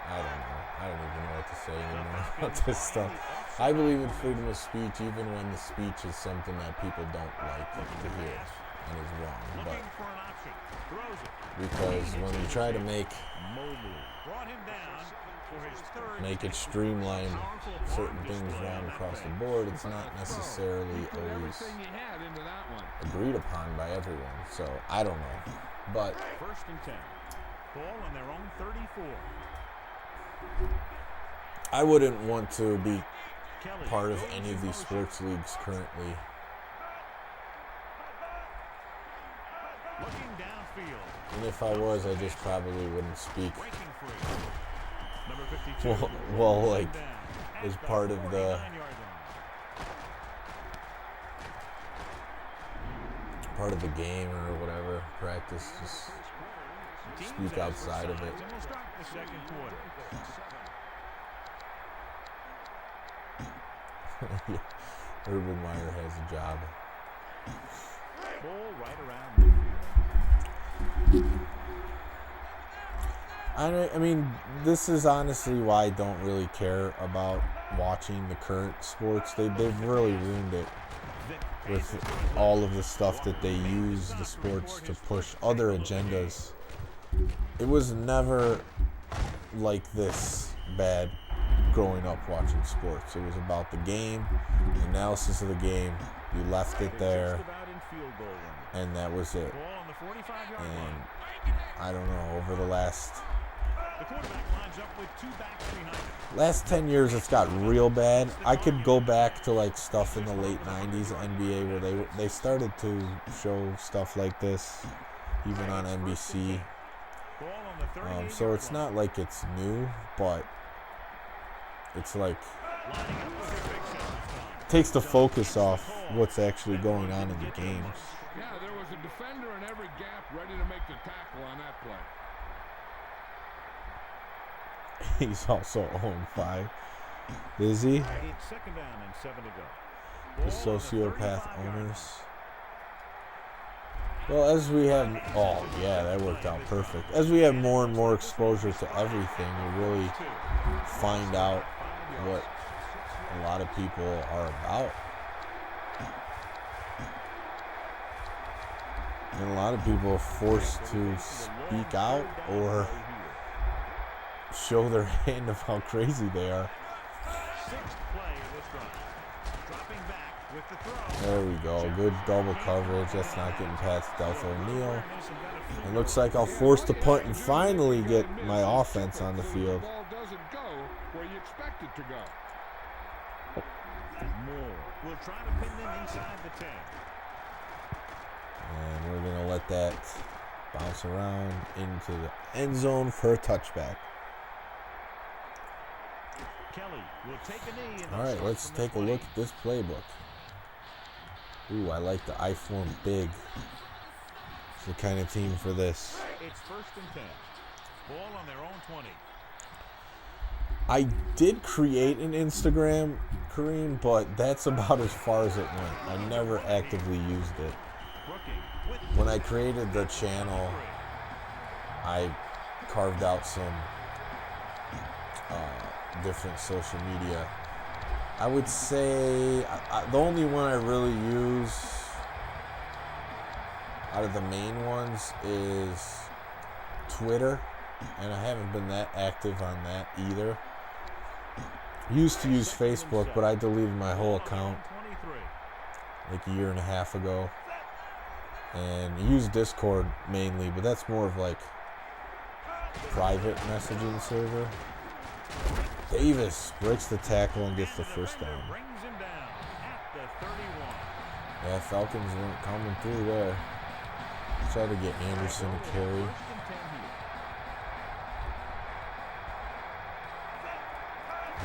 I don't know. I don't even know what to say anymore about this stuff. I believe in freedom of speech, even when the speech is something that people don't like to hear and is wrong. But Looking for an option. Throws it. because when you try to make Brought him down for his third. it streamline certain things around across the board, it's not necessarily always Everything you had into that one. agreed upon by everyone. So I don't know, but First and 10. Ball on their own 34. I wouldn't want to be Kelly part of goes any in of these motion. sports leagues currently. Looking downfield. And if I was, I just probably wouldn't speak. Breaking free. Number 52. Well, like, Down as at part of the 49-yard line. game or whatever, practice, just Teams speak have outside of it. signs, and we'll start the second quarter. Yeah, Urban Meyer has a job. Ball right around midfield. I mean, this is honestly why I don't really care about watching the current sports. They've really ruined it with all of the stuff that they use the sports to push other agendas. It was never like this bad growing up watching sports. It was about the game, the analysis of the game. You left it there, and that was it. And I don't know, over the last 10 years, it's got real bad. I could go back to like stuff in the late 90s NBA where they started to show stuff like this, even on NBC. So it's not like it's new, but it's like takes the focus off what's actually going on in the games. Yeah, there was a defender in every gap ready to make the tackle on that play. He's also 0-5. Is he? It's second down and 7 to go. The sociopath owners. Well, as we have... Oh, yeah, that worked out perfect. As we have more and more exposure to everything, you really find out what a lot of people are about. And a lot of people are forced to speak out or show their hand of how crazy they are. There we go. Good double coverage. That's not getting past Delta O'Neal. It looks like I'll force the punt and finally get my offense on the field. The ball doesn't go where you expect it to go. We'll try to pin them inside the 10. And we're going to let that bounce around into the end zone for a touchback. Kelly will take a knee. All right, let's take a look at this playbook. Ooh, I like the I-form big. It's the kind of team for this. It's first and 10. Ball on their own 20. I did create an Instagram, Kareem, but that's about as far as it went. I never actively used it. When I created the channel, I carved out some different social media. I would say the only one I really use out of the main ones is Twitter, and I haven't been that active on that either. Used to use Facebook, but I deleted my whole account like a year and a half ago. And I use Discord mainly, but that's more of like private messaging server. Davis breaks the tackle and gets the first down. Yeah, Falcons weren't coming through there. Try to get Anderson to carry.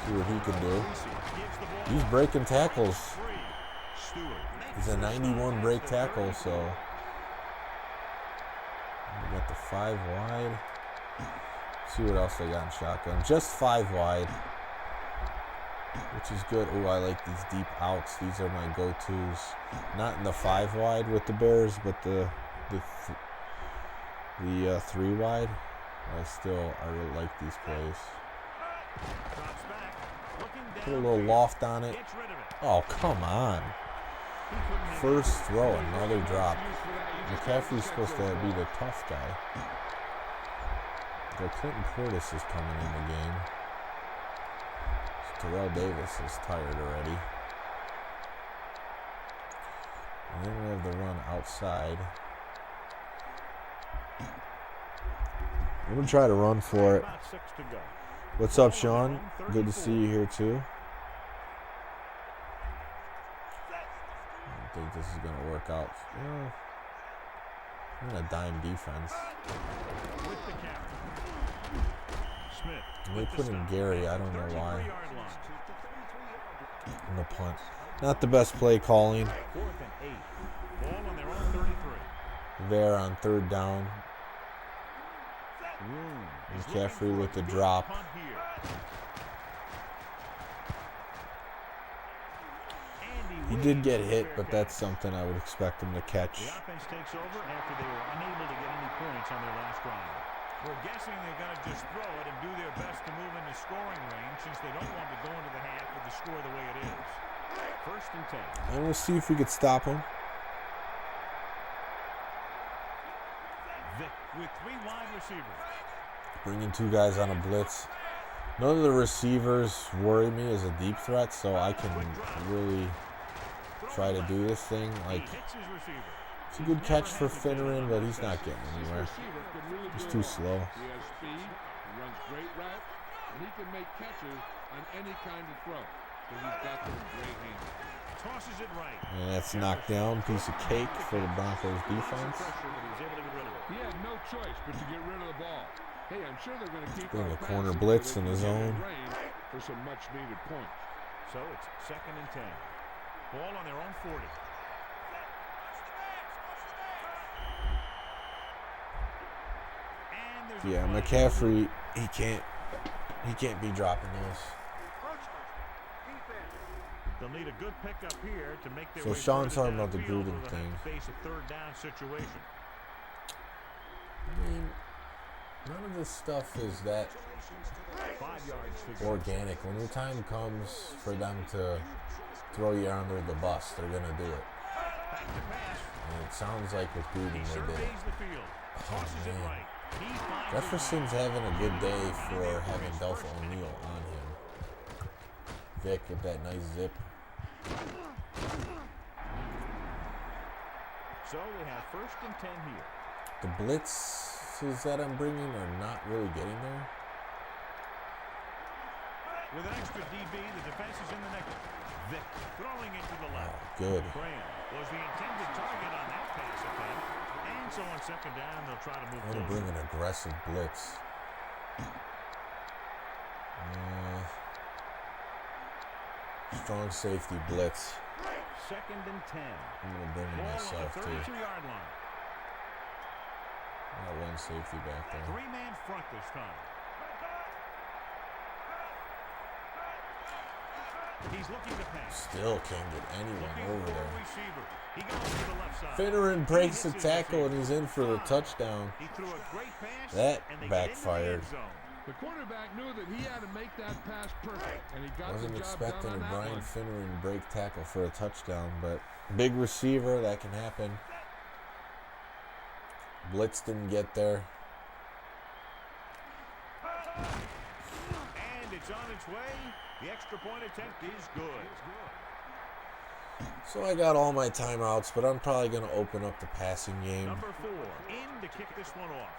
See what he can do. He's breaking tackles. He's a 91 break tackle, so we got the 5 wide. See what else they got in shotgun. Just 5 wide, which is good. Oh, I like these deep outs. These are my go-tos. Not in the 5 wide with the Bears, but the 3 wide. I really like these plays. Put a little loft on it. Oh, come on. First throw, another drop. McCaffrey's supposed to be the tough guy. But Clinton Portis is coming in the game. Terrell Davis is tired already. And then we have the run outside. I'm going to try to run for it. What's up, Sean? Good to see you here, too. I don't think this is going to work out. Yeah. I'm in a dime defense. They put in Gary. I don't know why. In the punt. Not the best play calling. There on 3rd down. McCaffrey with the drop. He did get hit, but that's something I would expect him to catch. The offense takes over after they were unable to get any points on their last drive. We're guessing they're going to just throw it and do their best to move into scoring range since they don't want to go into the half with the score the way it is. First and 10. And we'll see if we could stop him. Vic with 3 wide receivers. Bringing 2 guys on a blitz. None of the receivers worry me as a deep threat, so I can really try to do this thing. Like, it's a good catch for Finneran, but he's not getting anywhere. He's too slow. He has speed, he runs great routes, and he can make catches on any kind of throw. So he's got those great hands. Tosses it right. And that's knocked down. Piece of cake for the Broncos defense. He had no choice but to get rid of the ball. Hey, I'm sure they're going to keep Bring on a passing corner so blitz they in can his get own. range for some much-needed points. So it's 2nd and 10. Ball on their own 40. Yeah, McCaffrey, he can't be dropping those. They'll need a good pickup here to make their So way Sean's further talking about the downfield Gruden where they'll thing. have to face a 3rd down situation. I mean, none of this stuff is that 5 yards to go. organic. When the time comes for them to throw you under the bus, they're going to do it. Back to pass. And it sounds like with Gruden He they did it. surveys the field. Tosses it man. right. He finds Jefferson's having a good day for having Delph O'Neal on him. Vic with that nice zip. So they have 1st and 10 here. The blitzes that I'm bringing are not really getting there. With an extra DB, the defense is in the nickel. Vic throwing it to the left. Good. Graham was the intended target on that pass attempt. And so on 2nd down, they'll try to move I'm going to closer. bring an aggressive blitz. Strong safety blitz. 2nd and 10. I'm going to bring it Ball on myself the too. 32-yard line. I got one safety back there. 3-man front this time. He's looking to pass. Still can't get anyone Looking over for a there. receiver. He goes to the left side. Finneran breaks He the hits his tackle and receiver. he's in for the touchdown. He threw a great pass. That and they backfired. Get into the end zone. The quarterback knew that he had to make that pass perfect, and he got Wasn't the job expecting done a on that Brian one. Finneran break tackle for a touchdown, but big receiver, that can happen. Blitz didn't get there. And it's on its way. The extra point attempt is good. So I got all my timeouts, but I'm probably going to open up the passing game. Number 4 in to kick this one off.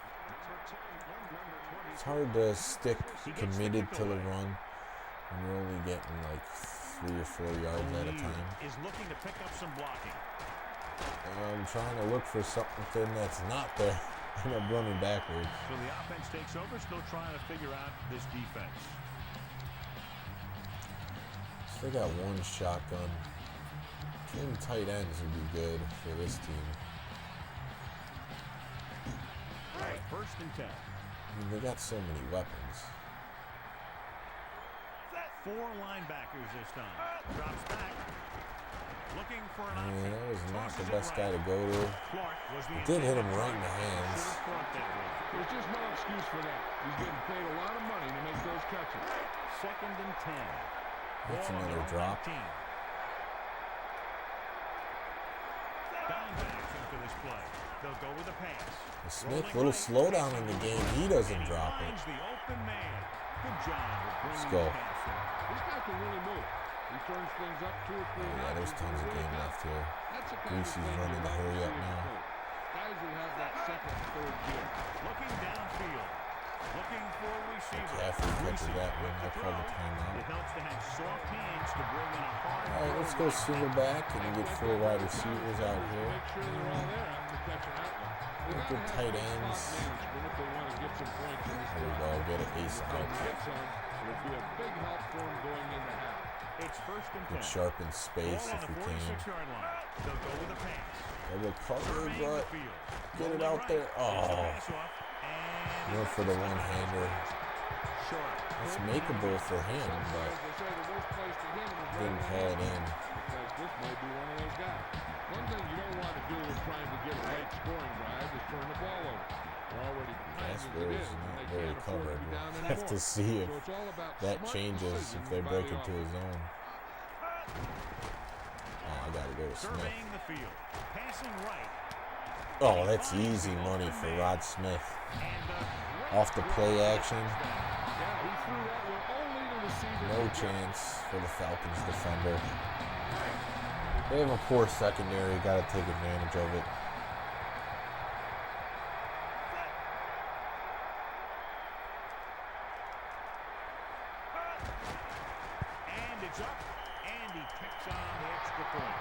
It's hard to stick committed to the run when you're only getting like 3 or 4 yards at a time. Is looking to pick up some blocking. I'm trying to look for something that's not there, and I'm running backwards. So the offense takes over, still trying to figure out this defense. So they got one shotgun. Ten tight ends would be good for this team. All right, 1st and 10. I mean, they got so many weapons. 4 linebackers this time. Drops back. Looking for an I option. mean, that was not Tosses the it best guy right. to go to. Clark was the It did hit him intended right in the target. hands. Should've caught that one. There's just no excuse for that. He's getting paid a lot of money to make those catches. 2nd and 10. That's Ball on another their own drop. 19. Diamondbacks in for this play. They'll go with a pass. Smith, Rolling little right. slowdown in the game. He doesn't And he drop it. finds the open man. Good job of Let's bringing go. the pass in. This guy can really move. He turns things up 2 or 3 Yeah, notches. there's tons of He really game does. left here. That's the kind of Greasy's thing running you to like hurry see up in now. the coach. Guys that have that 2nd and 3rd gear. Looking downfield. Looking for a receiver. McCaffrey catches Greasy that one. with the I'll call the throw. timeout. It helps to have soft hands to bring in a hard All right, let's go single back and get 4 wide receivers out here. Make sure they're all there after catching that one. They Good gotta have tight good ends. clock management if they want to get some points in this There we game. go, get an ace If they out. can get some, it'll be a big help for them going into half. It's 1st and 10. Get sharpen space Ball on if the we can. 46-yard line. They'll go with a pass. Double cover, Surveying but the field. get it Rolling out right. there. Gets the Oh, pass off, and went for the one-hander. short. It's makeable for him, but As they say, the worst place to hit him is didn't right call it in. in. Because this may be one of those guys. One thing you don't want to do when trying to get a late scoring drive is turn the ball over. They're already behind as it Gasper is, is and not they very can't afford to covered. be down We'll have to anymore. see if So it's all about that smart changes if decisions they by break the into his zone. Oh, I gotta go to Smith. Surveying the field. Passing right. Oh, that's easy money for Rod Smith. And Off the play action. Yeah, he through that will only the receiver. No chance for the Falcons defender. They have a poor secondary. Got to take advantage of it. And it's up, and he picks on the extra point.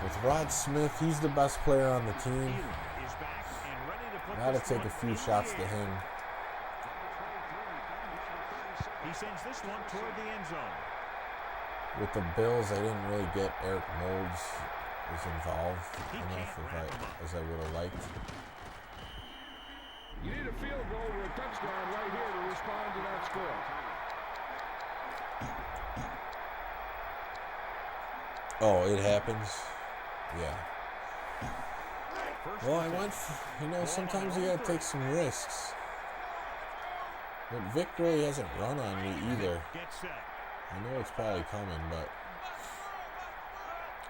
With Rod Smith, he's the best player on the team. Thielen is back and ready to put Got to this take a one few in the shots to air. him. He sends this one toward the end zone. With the Bills, I didn't really get Eric Moulds was involved enough as I would have liked. You need a field goal or a touchdown right here to respond to that score. Oh, it happens. Yeah. First Well, I and 10. went, sometimes you gotta take some risks. But Vic really hasn't run on me either. Get set. I know it's probably coming, but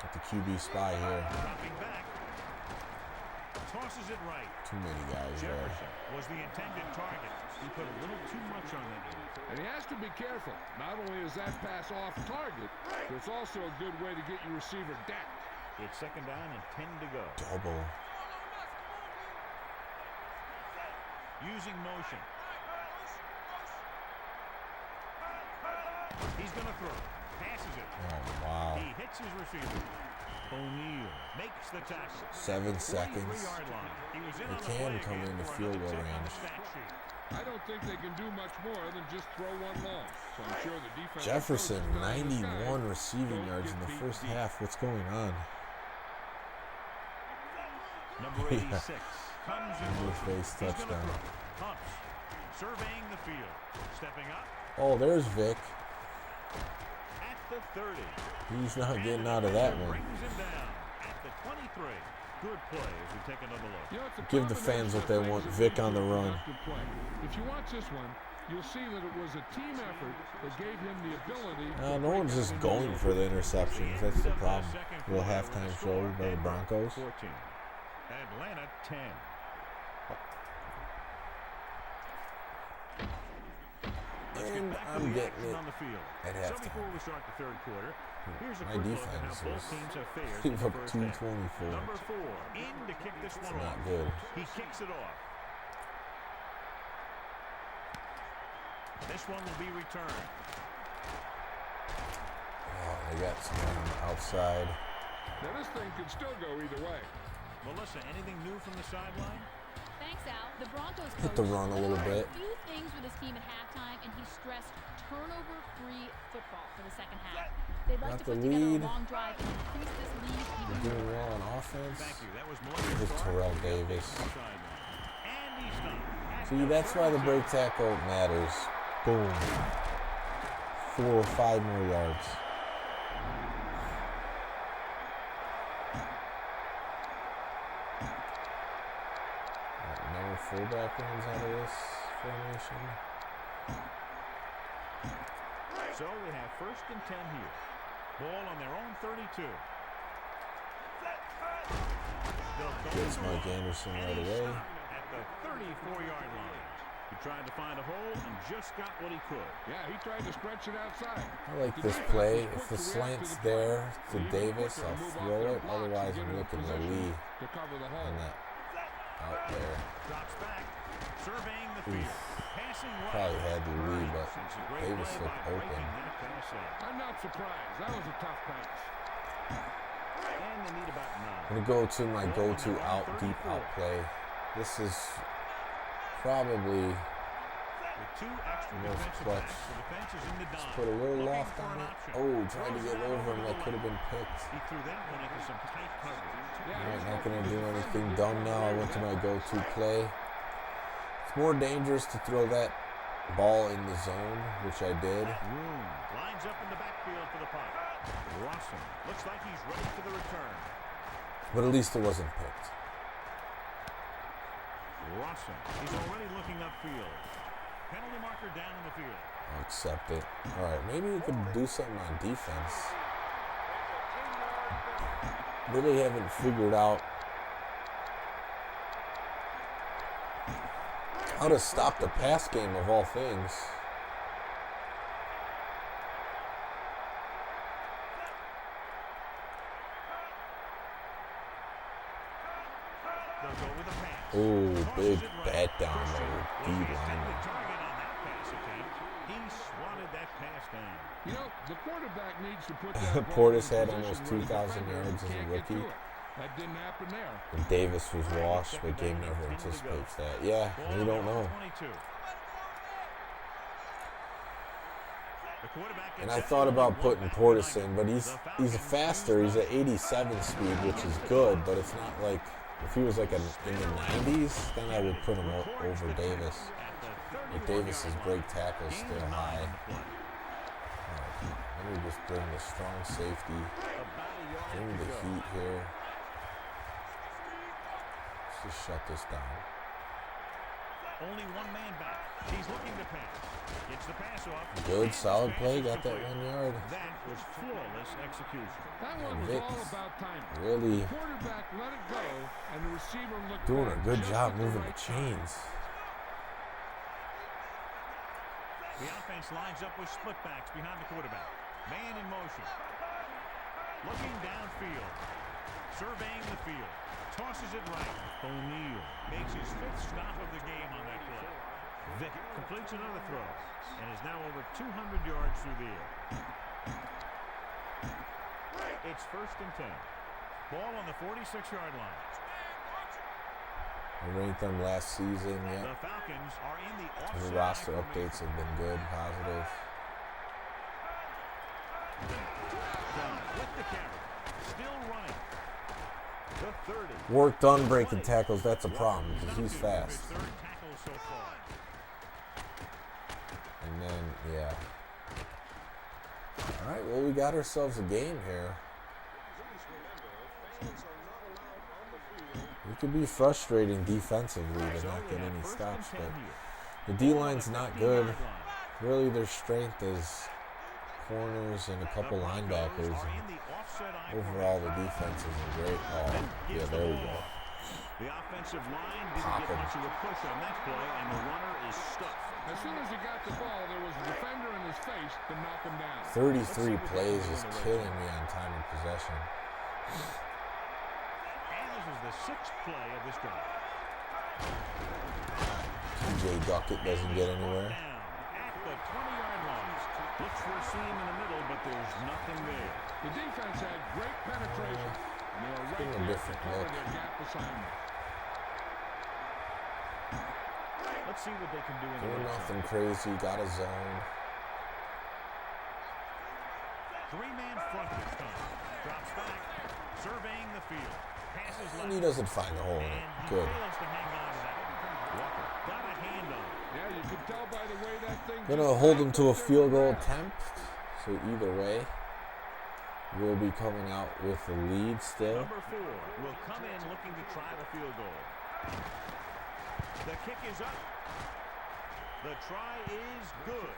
at the QB spy here, Dropping back. Tosses it right. too many guys there. Jefferson was the intended target. He put a little too much on that one. And he has to be careful. Not only is that pass off target, but it's also a good way to get your receiver down. It's second down and 10 to go. Double. Using motion. He's going to throw. Passes it. Oh, wow. He hits his receiver. O'Neal makes the tackle. 7 seconds. 43-yard line. He was in They on the can play come again into for field another goal tick on the range. stat sheet. I don't think they can do much more than just throw one long. So I'm sure the defense. Jefferson, 91 receiving yards in the first half. What's going on? Number 86 comes in His motion. face He's gonna touchdown. throw. Humps. Surveying the field. Stepping up Oh, there's Vic. at the 30. He's not getting out of that one. Brings him down at the 23. Good play as we take another look. You know, it's a Give the fans what they want. Vic on the run. play. If you watch this one, you'll see that it was a team effort that gave him the ability. No one's just going for the interceptions. That's the problem. Little halftime show by the Broncos. 14. Atlanta 10. And I'm getting it On the field. at So halftime. before we start the third quarter, here's a My quick look at defense how both was teams have fared gave in the up first half. 224. Number 4 in to kick this one Not off. good. He kicks it off. This one will be returned. Oh, they got someone outside. Now this thing could still go either way. Melissa, anything new from the sideline? Thanks, Al. The Broncos Hit the coach run a little bit. a few things with his team at halftime, and he stressed turnover-free football for the second half. They'd like Got to the put together lead. a long drive and increase this lead We're even doing more. well on offense. Thank you. That was more Here's Terrell Davis. And he's stopped. See, that's why the break tackle matters. Boom. 4 or 5 more yards. No fullback runs out of this formation. So we have first and 10 here. Ball on their own 32. Gets Mike Anderson right away. At the 34-yard line. He tried to find a hole and just got what he could. Yeah, he tried to stretch it outside. I like this play. If the slant's there to Davis, I'll throw it. Otherwise, I'm looking to Lee to cover the hole. on that out there. Drops back. Surveying the field. Passing right. Probably had to Lee, but It's a great Davis play looked by breaking open. that pass up. I'm not surprised. That was a tough pass. And they need about 9. I'm going to go to my go-to out, deep out play. This is probably With 2 extra most defensive clutch. backs, the defense is in the dime. put a little Looking loft for on an it. option. Oh, trying to Throws get it out over him. the That could have lane. been picked. He threw that one into some tight coverage. Yeah, Alright, not going to do anything dumb now. I went to my go-to play. It's more dangerous to throw that ball in the zone, which I did. Room lines up in the backfield for the punt. Rawson looks like he's ready for the return. But at least it wasn't picked. Rawson, he's already looking upfield. Penalty marker down in the field. I'll accept it. Alright, maybe we could do something on defense. Really haven't figured out How to stop the pass game of all things. They'll go with a pass. Oh, big Tosses it right. bat down Christian low. was D the intended lineman. target on that pass attempt. He swatted that pass down. You know, the quarterback needs to put that ball Portis in had position almost where the 2,000 defender yards as a can't get rookie. to it. That didn't happen there. And Davis was washed, but game never anticipates that. Yeah, we don't know. And I thought about putting Portis in, but he's faster. He's at 87 speed, which is good, but it's not like if he was like in the 90s, then I would put him over Davis. But Davis's break tackle is still high. Let me just bring the strong safety. Bring the heat here. Let's just shut this down. Only one man back. He's looking to pass. Gets the pass off. Good, solid play. Got that 1 yard. That was flawless execution. That one was Vic all about timing. really The quarterback let it go, and the receiver looked doing back a good just job at the moving right the time. chains. The offense lines up with split backs behind the quarterback. Man in motion. Looking downfield. Surveying the field. Tosses it right. O'Neal makes his 5th stop of the game on that play. Vic completes another throw and is now over 200 yards through the air. It's 1st and 10. Ball on the 46-yard line. I ranked them last season yet. The Falcons are in the The offside roster formation. updates have been good, positive. Done with the carry. Still running. The 30. Work done breaking tackles. That's a problem because he's fast. His 3rd tackle so far. And then, yeah. All right, well, we got ourselves a game here. It could be frustrating defensively to not get any stops, but the D-line's not good. Really, their strength is corners and a couple linebackers. And overall, the defense isn't great. Oh, yeah, there we go. The offensive line didn't Pop get him. much of a push on that play, and the runner is stuffed. As soon as he got the ball, there was a defender in his face to knock him down. 33 plays is killing me on time of possession. And this is the 6th play of this drive. TJ Duckett doesn't get anywhere. Down at the 20-yard line. Looks for a seam in the middle, but there's nothing there. The defense had great penetration, and they were right Give him a there to different cover look. their gap assignment. Let's see what they can do in the Doing red nothing zone. crazy. Got a zone. 3-man front this time. Drops back, surveying the field. Passes left. And he doesn't find the hole in it. And he Good. fails to hang on to that. Walker got a hand on it. Yeah, you can tell by the way that thing. Gonna hold him to a field goal attempt. So either way, we'll be coming out with the lead still. Number 4 will come in looking to try the field goal. The kick is up. The try is good.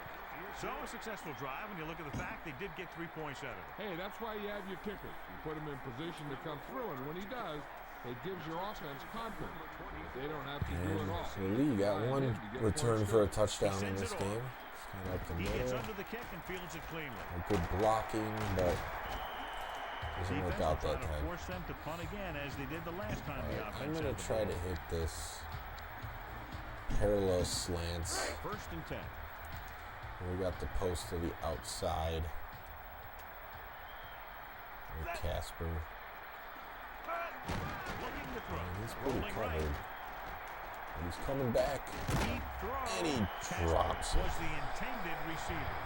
So a successful drive when you look at the fact they did get 3 points out of it. Hey, that's why you have your kicker. You put him in position to come through, and when he does, it gives your offense confidence. They don't have to do it And all. so Lee got one return for a touchdown in this game. It's kind of up the He gets middle. under the kick and fields it cleanly. A good blocking, but doesn't work Defense out will that try to time. force them to punt again as they did the last time the Alright, offense I'm gonna had the try ball. to hit this parallel slants. 1st and 10. We got the post to the outside. With Casper. Looking to throw. And he's pretty Rolling covered. right. And he's coming back. Deep throw. And he Casper drops it. was the intended receiver.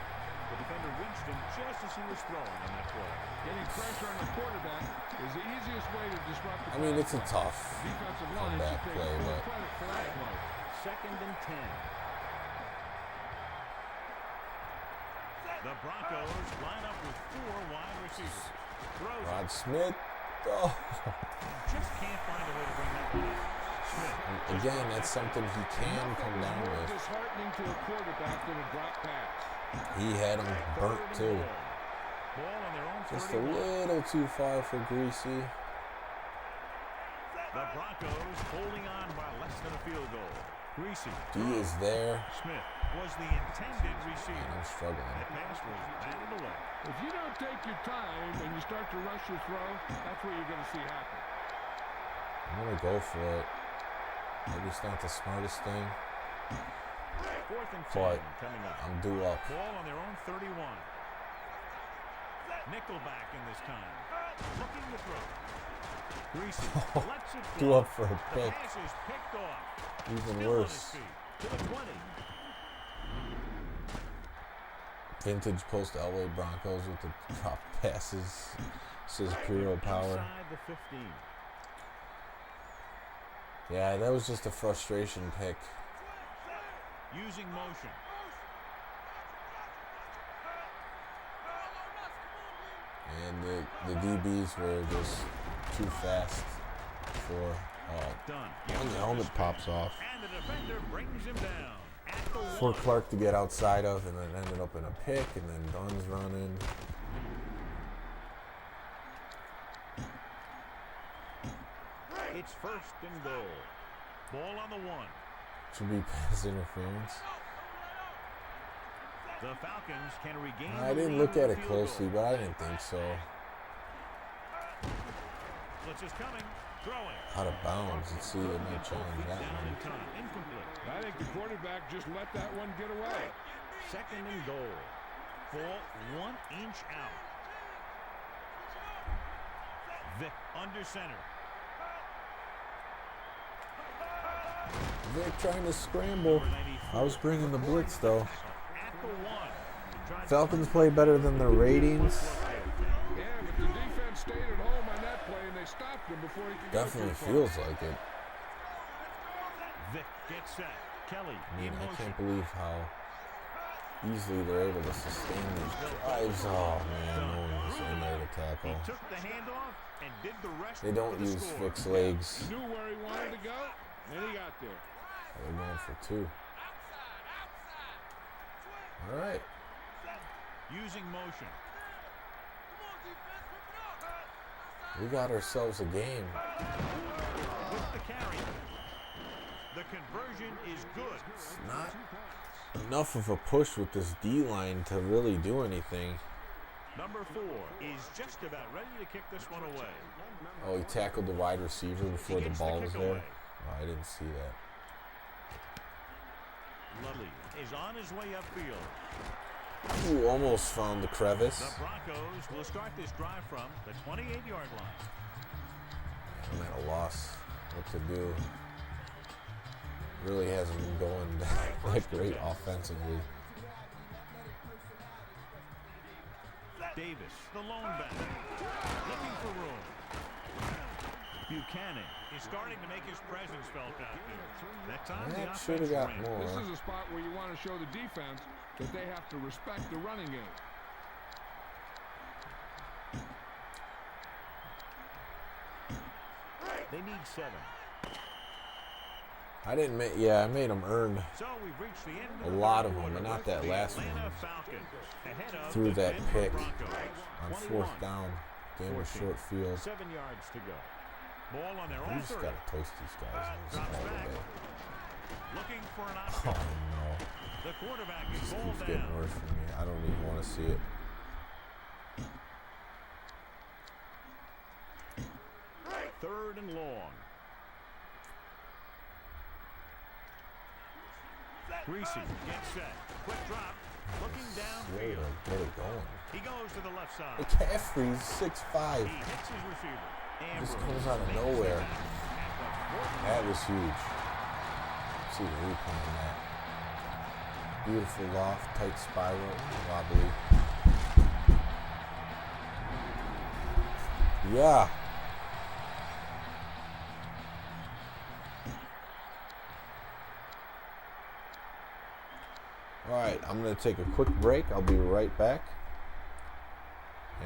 The defender reached him just as he was throwing on that play. Getting pressure on the quarterback is the easiest way to disrupt the I mean, it's a pass. tough Defensive line comeback should take play, full but credit for that play. 2nd and 10. The Broncos line up with 4 wide receivers. Throws it. Rod Smith. Oh. Just can't find a way to bring that one in. Smith. Again, that's something he can come down More with. disheartening to a quarterback than a drop pass. He had him burnt too. Ball on their own Just a 31. little too far for Greasy. The Broncos holding on by less than a field goal. Greasy. D is there. Smith was the intended receiver. Man, I'm struggling. That pass was batted away. If you don't take your time and you start to rush your throw, that's what you're going to see happen. I'm going to go for it. Maybe it's not the smartest thing. 4th and 10 But coming up. I'm due up. Ball on their own 31. Nickelback in this time. Looking to throw. Greasy lets it Due fly. up for a The pick. pass is picked off. Even Still on his worse. feet. To the 20. Vintage post Elway Broncos with the drop passes. Says hero power. Inside the 15. Yeah, that was just a frustration pick. Using motion. And the DBs were just too fast for Done. when the helmet pops off. And the defender brings him down. At the For 1. Clark to get outside of, and then ended up in a pick, and then Dunn's running. It's 1st and goal. Ball on the 1. Should be pass interference. The Falcons can regain I the didn't lead look with at a it field closely, goal. but I didn't think so. Blitz is coming. Throwing. Out of bounds. Let's see, they might challenge that Down one. in time. Incomplete. I think the quarterback just let that one get away. 2nd and goal. Ball 1 inch out. Vic under center. They're trying to scramble. I was bringing the blitz, though. At the 1. Falcons play better than their ratings. Yeah, but the defense stayed at home on that play, and they stopped him before he could Definitely go too far. feels like it. Vic gets set. Kelly. I mean, in I motion. can't believe how easily they're able to sustain these drives. Oh, man, no one was in there to He tackle. took the handoff and did the rest. They don't for the use score. Vic's legs. He knew where he wanted to go, and he got there. They're going for 2. All right. Using motion. We got ourselves a game. With the carry. The conversion is good. It's not enough of a push with this D-line to really do anything. Number 4 is just about ready to kick this one away. Oh, he tackled the wide receiver before the ball was there. Oh, I didn't see that. Lully is on his way upfield. Ooh, almost found the crevice. The Broncos will start this drive from the 28-yard line. I'm at a loss what to do. Really hasn't been going that great offensively. Davis, the lone back, looking for room. Buchanan is starting to make his presence felt out there. That time the That offense should have got ran. more. This is a spot where you want to show the defense that they have to respect the running game. They need 7. I didn't make, yeah, I made them earn So we've reached the end a of the lot third of them, but quarter. not that The last Atlanta one. Falcons ahead of Through the that Denver pick Broncos. on 21, 4th down. Game was 14, short field. 7 yards to go. Ball on their We own just 30. got to toast these guys in this Drops all the back. way. Looking for an Oh, option. no. The quarterback This is keeps ball getting down. worse for me. I don't even want to see it. Third and long. Greasy gets set. Quick drop. Looking Slow downfield. to get it going. He goes to the left side. McCaffrey's 6'5". He hits his receiver. Just Ambrose comes out of makes the nowhere. catch at the 40. That was huge. See the replay on that. Beautiful loft, tight spiral, wobbly. Yeah. Alright, I'm going to take a quick break. I'll be right back.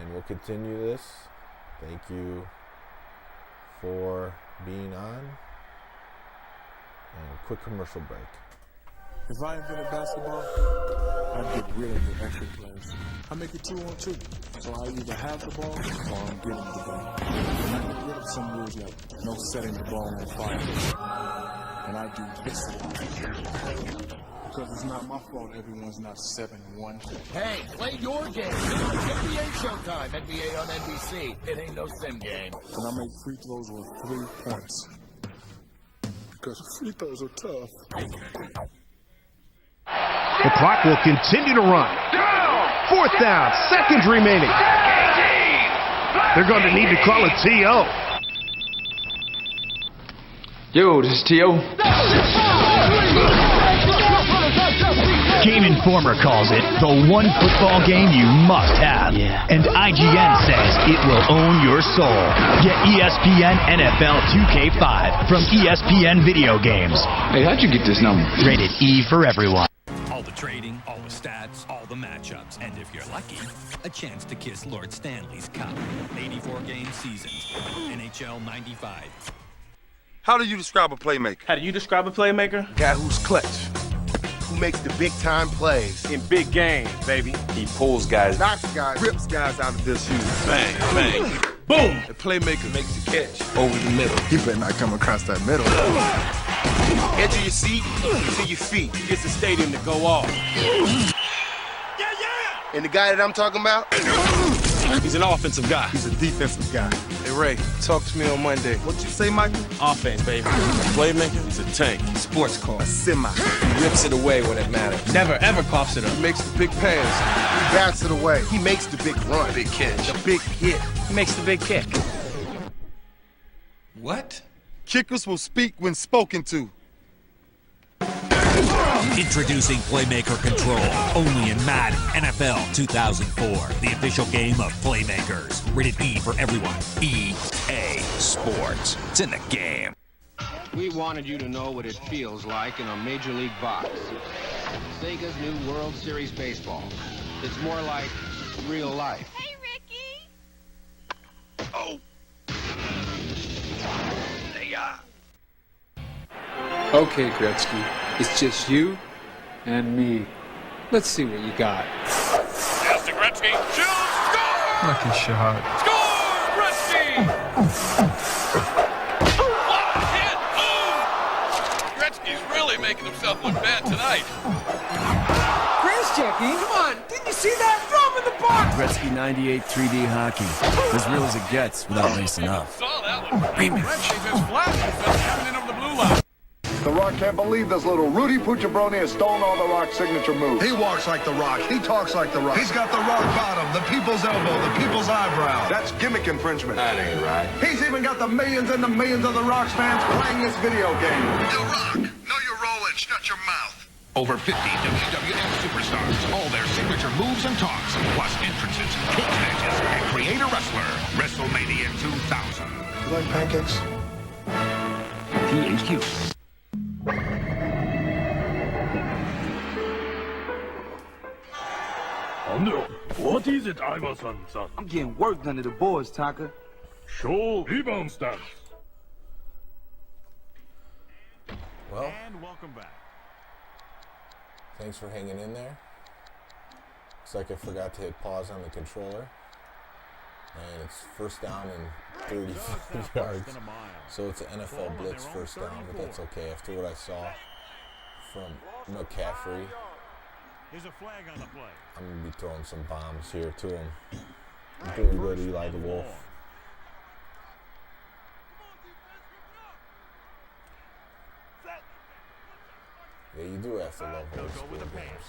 And we'll continue this. Thank you for being on. And a quick commercial break. If I invented basketball, I'd get rid of the extra players. I make it 2-on-2. So I either have the ball or I'm getting the ball. And I get rid of some rules like no setting the ball on fire. and I do this. Because it's not my fault everyone's not 7-1. Hey, play your game. NBA Showtime, NBA on NBC. It ain't no sim game. And I make free throws with 3 points. Because free throws are tough. The clock will continue to run. 4th down, seconds remaining. They're going to need to call a TO. Yo, this is T.O. Game Informer calls it the one football game you must have. Yeah. And IGN says it will own your soul. Get ESPN NFL 2K5 from ESPN Video Games. Hey, how'd you get this number? Rated E for everyone. All the trading, all the stats, all the matchups, and if you're lucky, a chance to kiss Lord Stanley's cup. 84-game seasons. NHL 95. How do you describe a playmaker? How do you describe a playmaker? Guy who's clutch. Who makes the big-time plays. In big games, baby. He pulls guys, knocks guys, rips guys out of their shoes. Bang, bang. Boom! The playmaker makes the catch over the middle. He better not come across that middle. Edge of your seat to your feet. He gets the stadium to go off. Yeah! And the guy that I'm talking about? He's an offensive guy. He's a defensive guy. Hey, Ray, talk to me on Monday. What you say, Michael? Offense, baby. Playmaker, he's a tank. Sports car. A semi. He rips it away when it matters. Never, ever coughs it up. He makes the big pass. He bats it away. He makes the big run. Big catch. The big hit. He makes the big kick. What? Kickers will speak when spoken to. Introducing Playmaker Control, only in Madden NFL 2004, the official game of Playmakers. Rated E for everyone. EA Sports. It's in the game. We wanted you to know what it feels like in a Major League box. Sega's new World Series Baseball. It's more like real life. Hey, Ricky! Oh! Okay, Gretzky, it's just you and me. Let's see what you got. Pass to Gretzky. Shoots! Score! Lucky shot. Score! Gretzky! What hit! Boom! Gretzky's really making himself look bad tonight. Checking. Come on, didn't you see that? Throw him in the box! Gretzky 98 3D hockey. As real as it gets without lacing up. Saw that one. Gretzky just flattened himself coming in over the blue line. The Rock can't believe this little Rudy Pucciabroni has stolen all the Rock's signature moves. He walks like the Rock. He talks like the Rock. He's got the rock bottom, the people's elbow, the people's eyebrow. That's gimmick infringement. That ain't right. He's even got the millions and the millions of the Rock's fans playing this video game. The Rock, know your role and shut your mouth. Over 50 WWF superstars, all their signature moves and talks, plus entrances, cage matches, and create a wrestler. WrestleMania 2000. You like pancakes? THQ. What is it, Iverson, son? I'm getting worked under the boards, Taka. Show rebound stance. Well, and welcome back. Thanks for hanging in there. Looks like I forgot to hit pause on the controller. And it's first down and 35 yards. So it's an NFL blitz first down, but that's okay after what I saw from McCaffrey. There's a flag on the play. I'm going to be throwing some bombs here to him. I'm doing good, Eli the Wolf. Yeah, you do have to love those school games.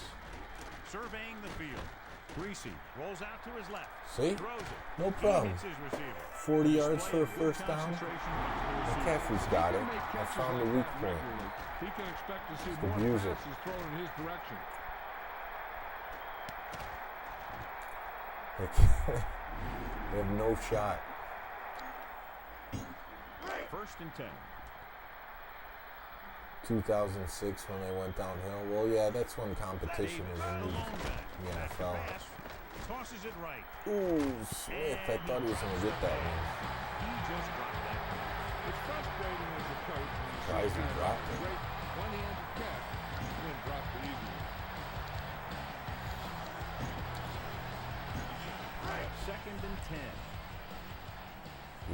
Surveying the field. Greasy rolls out to his left. See? No problem. 40 yards for a first down. McCaffrey's got it. I found the weak point. He can expect to see Just more abuse it. passes thrown in his direction. They have no shot. First and 10. 2006 when they went downhill. Well, yeah, that's when competition was in the NFL. Tosses it right. Ooh, Smith. I thought he was going to get that one. He just dropped that. It's frustrating as a coach. Tries to drop it. One-handed catch, then dropped it easily. Second and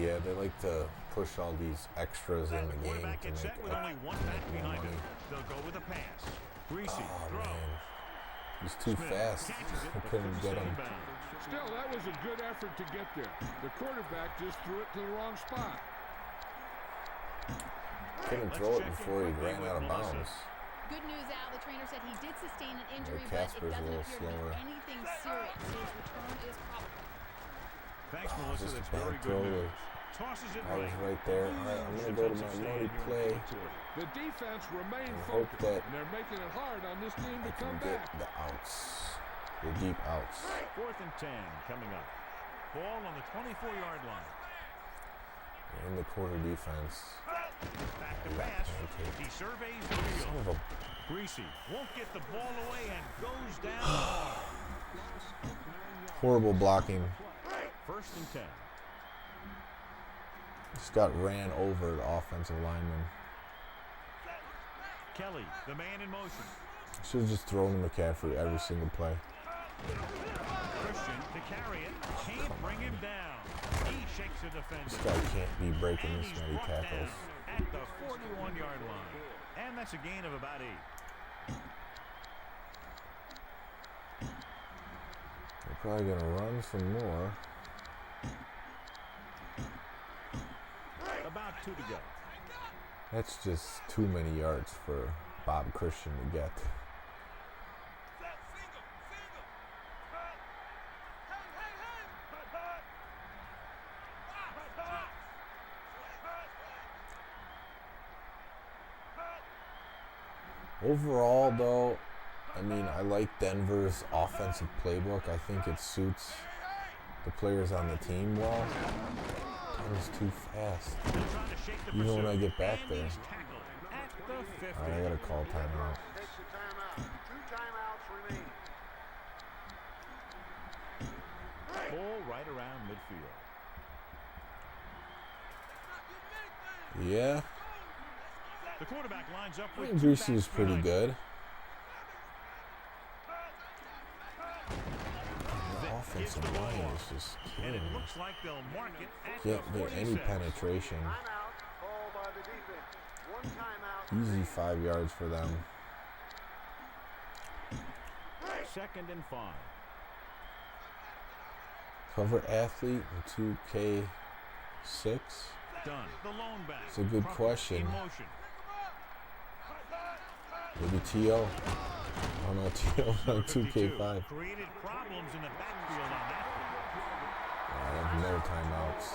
10. Yeah, they like to push all these extras in the game to make, Set with only one back behind him. They'll go with a pass. Greasy throw. Man. He's too fast. I couldn't get him. Still, that was a good effort to get there. The quarterback just threw it to the wrong spot. Couldn't throw it before he ran out of bounds. Good news, Al. The trainer said he did sustain an injury, but it Casper's a doesn't little appear slower. to be anything serious. His return is probable. Thanks, Melissa. Just a That's bad very throw. good news. Tosses it I was right there. All right, I'm going to go to my money play. The defense remained And hope focused, that and they're making it hard on this team to I come can get back. the outs. The deep outs. 4th and 10 coming up. Ball on the 24-yard line. In the quarter defense. Back to pass. He surveys the Son of field. a... Greasy won't get the ball away and goes down. Horrible blocking. 1st and 10. Just got ran over the offensive lineman. Kelly, the man in motion. Should have just thrown to McCaffrey every single play. Christian to carry it. Can't bring him down. He shakes the defender. This guy can't be breaking this many tackles. At the 41-yard line. And that's a gain of about 8. They're probably going to run some more. About 2 to go. That's just too many yards for Bob Christian to get. Overall, though, I mean, I like Denver's offensive playbook. I think it suits the players on the team well. He's too fast. Even when I get back there. Alright, I gotta call timeout. Ball right around midfield. Yeah. The quarterback lines up I with think Greasy was pretty good. The offensive line is just killing me. Looks like they'll mark it at Can't get any penetration. Easy 5 yards for them. 2nd and 5. Cover athlete in 2K6? Done. The lone back. It's a good question. Maybe T.O. Oh no, T.O.'s on 2K5. Created problems in the backfield on that. I have no timeouts.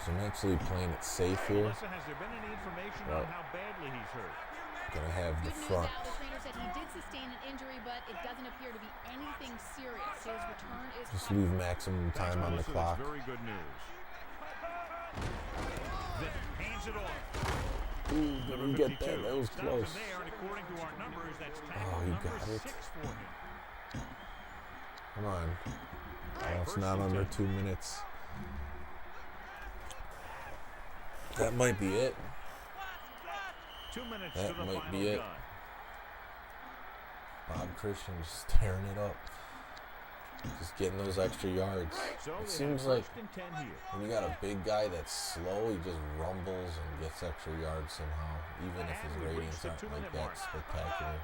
So I'm actually playing it safe here. Melissa, has there been any information on how badly he's hurt? Gonna have the Good front. news, Al. The trainer said he did sustain an injury, but it doesn't appear to be anything serious. His return is Just leave maximum time on the clock. Very good news. Vic hands it off. Ooh, didn't get that. That was close. Oh, he got it. Come on. Oh, it's not under 2 minutes. That might be it. 2 minutes that to the might final be it. gun. Bob Christian just tearing it up. Just getting those extra yards. So It seems like 1st and 10 here. when you got a big guy that's slow, he just rumbles and gets extra yards somehow, even if his ratings aren't like that spectacular.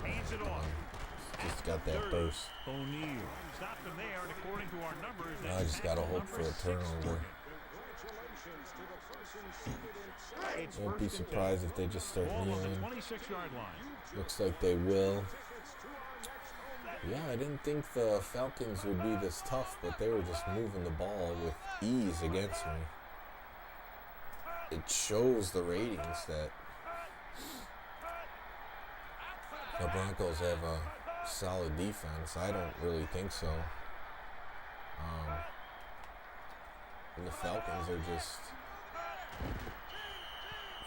Hands it off. Just got that burst. O'Neal stopped him there, and according to our numbers, Now I just gotta hope for a turnover. Won't be surprised if they just start kneeling. 26-yard line. Looks like they will. Yeah, I didn't think the Falcons would be this tough, but they were just moving the ball with ease against me. It shows the ratings that the Broncos have a solid defense. I don't really think so. And the Falcons are just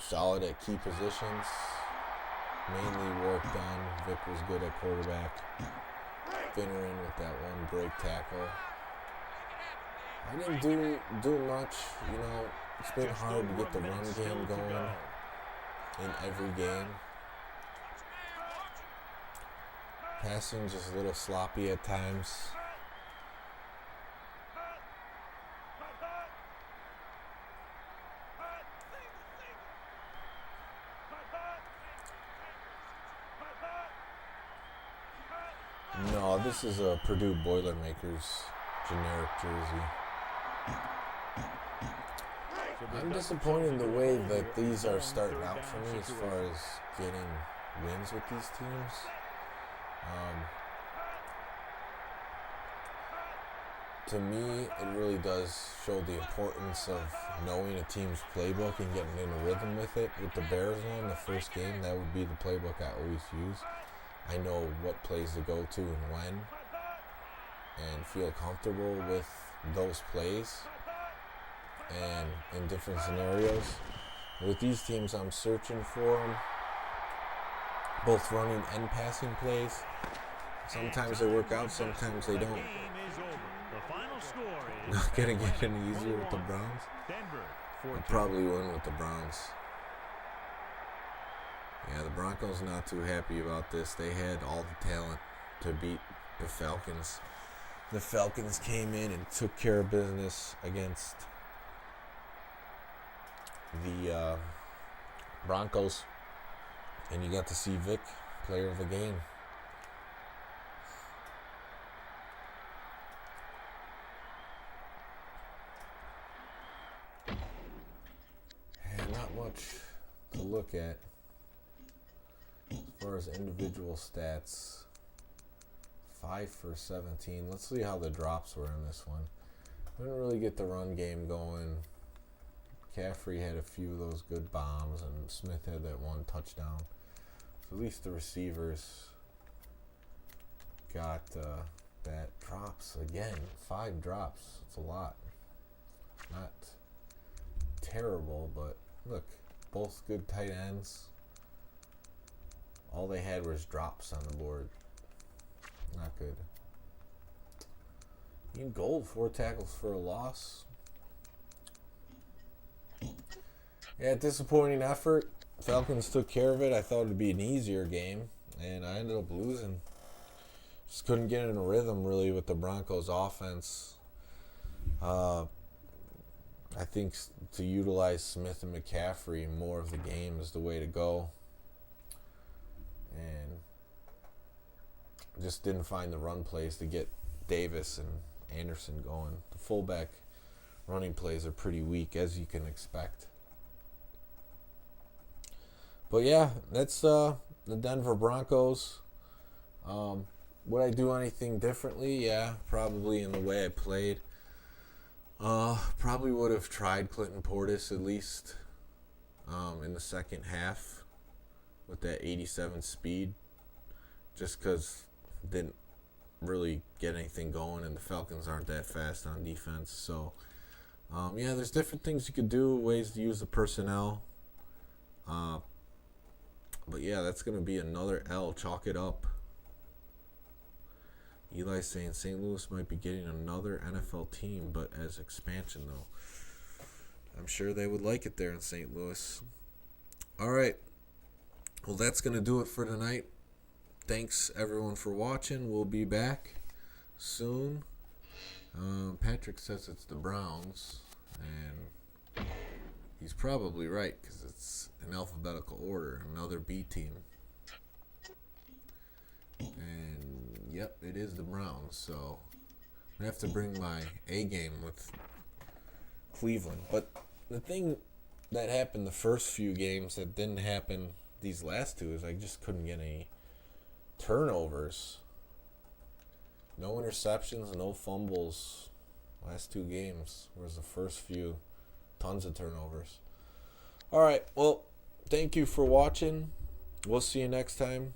solid at key positions. Mainly work done. Vic was good at quarterback. Finneran with that one break tackle. I didn't do much. You know, it's been hard to get the run game going in every game. Passing just a little sloppy at times. No, this is a Purdue Boilermakers generic jersey. I'm disappointed in the way that these are starting out for me as far as getting wins with these teams. To me, it really does show the importance of knowing a team's playbook and getting in a rhythm with it. With the Bears one, the first game, that would be the playbook I always use. I know what plays to go to and when, and feel comfortable with those plays and in different scenarios. With these teams, I'm searching for them, both running and passing plays. Sometimes they work out, sometimes they don't. Not gonna get any easier with the Browns. I'll probably win with the Browns. Yeah, the Broncos not too happy about this. They had all the talent to beat the Falcons. The Falcons came in and took care of business against the Broncos. And you got to see Vic, player of the game. And not much to look at as far as individual stats. 5 for 17. Let's see how the drops were in this one. We didn't really get the run game going. McCaffrey had a few of those good bombs, and Smith had that one touchdown. So at least the receivers got that. Drops again. 5 drops. It's a lot. Not terrible, but look, both good tight ends. All they had was drops on the board. Not good. Ian Gold, 4 tackles for a loss. Yeah, disappointing effort. Falcons took care of it. I thought it'd be an easier game, and I ended up losing. Just couldn't get in a rhythm, really, with the Broncos' offense. I think to utilize Smith and McCaffrey more of the game is the way to go. And just didn't find the run plays to get Davis and Anderson going. The fullback running plays are pretty weak, as you can expect. But yeah, that's the Denver Broncos. Would I do anything differently? Yeah, probably in the way I played. Probably would have tried Clinton Portis at least in the second half with that 87 speed, just because didn't really get anything going, and the Falcons aren't that fast on defense. So yeah, there's different things you could do, ways to use the personnel. But yeah, that's going to be another L. Chalk it up. Eli saying St. Louis might be getting another NFL team, but as expansion, though. I'm sure they would like it there in St. Louis. All right. Well, that's going to do it for tonight. Thanks, everyone, for watching. We'll be back soon. Patrick says it's the Browns, and he's probably right, because it's in alphabetical order. Another B team. And, yep, it is the Browns. So, I have to bring my A game with Cleveland. But the thing that happened the first few games that didn't happen these last two is I just couldn't get any turnovers. No interceptions, no fumbles. Last 2 games, whereas the first few, tons of turnovers. All right, well, thank you for watching. We'll see you next time.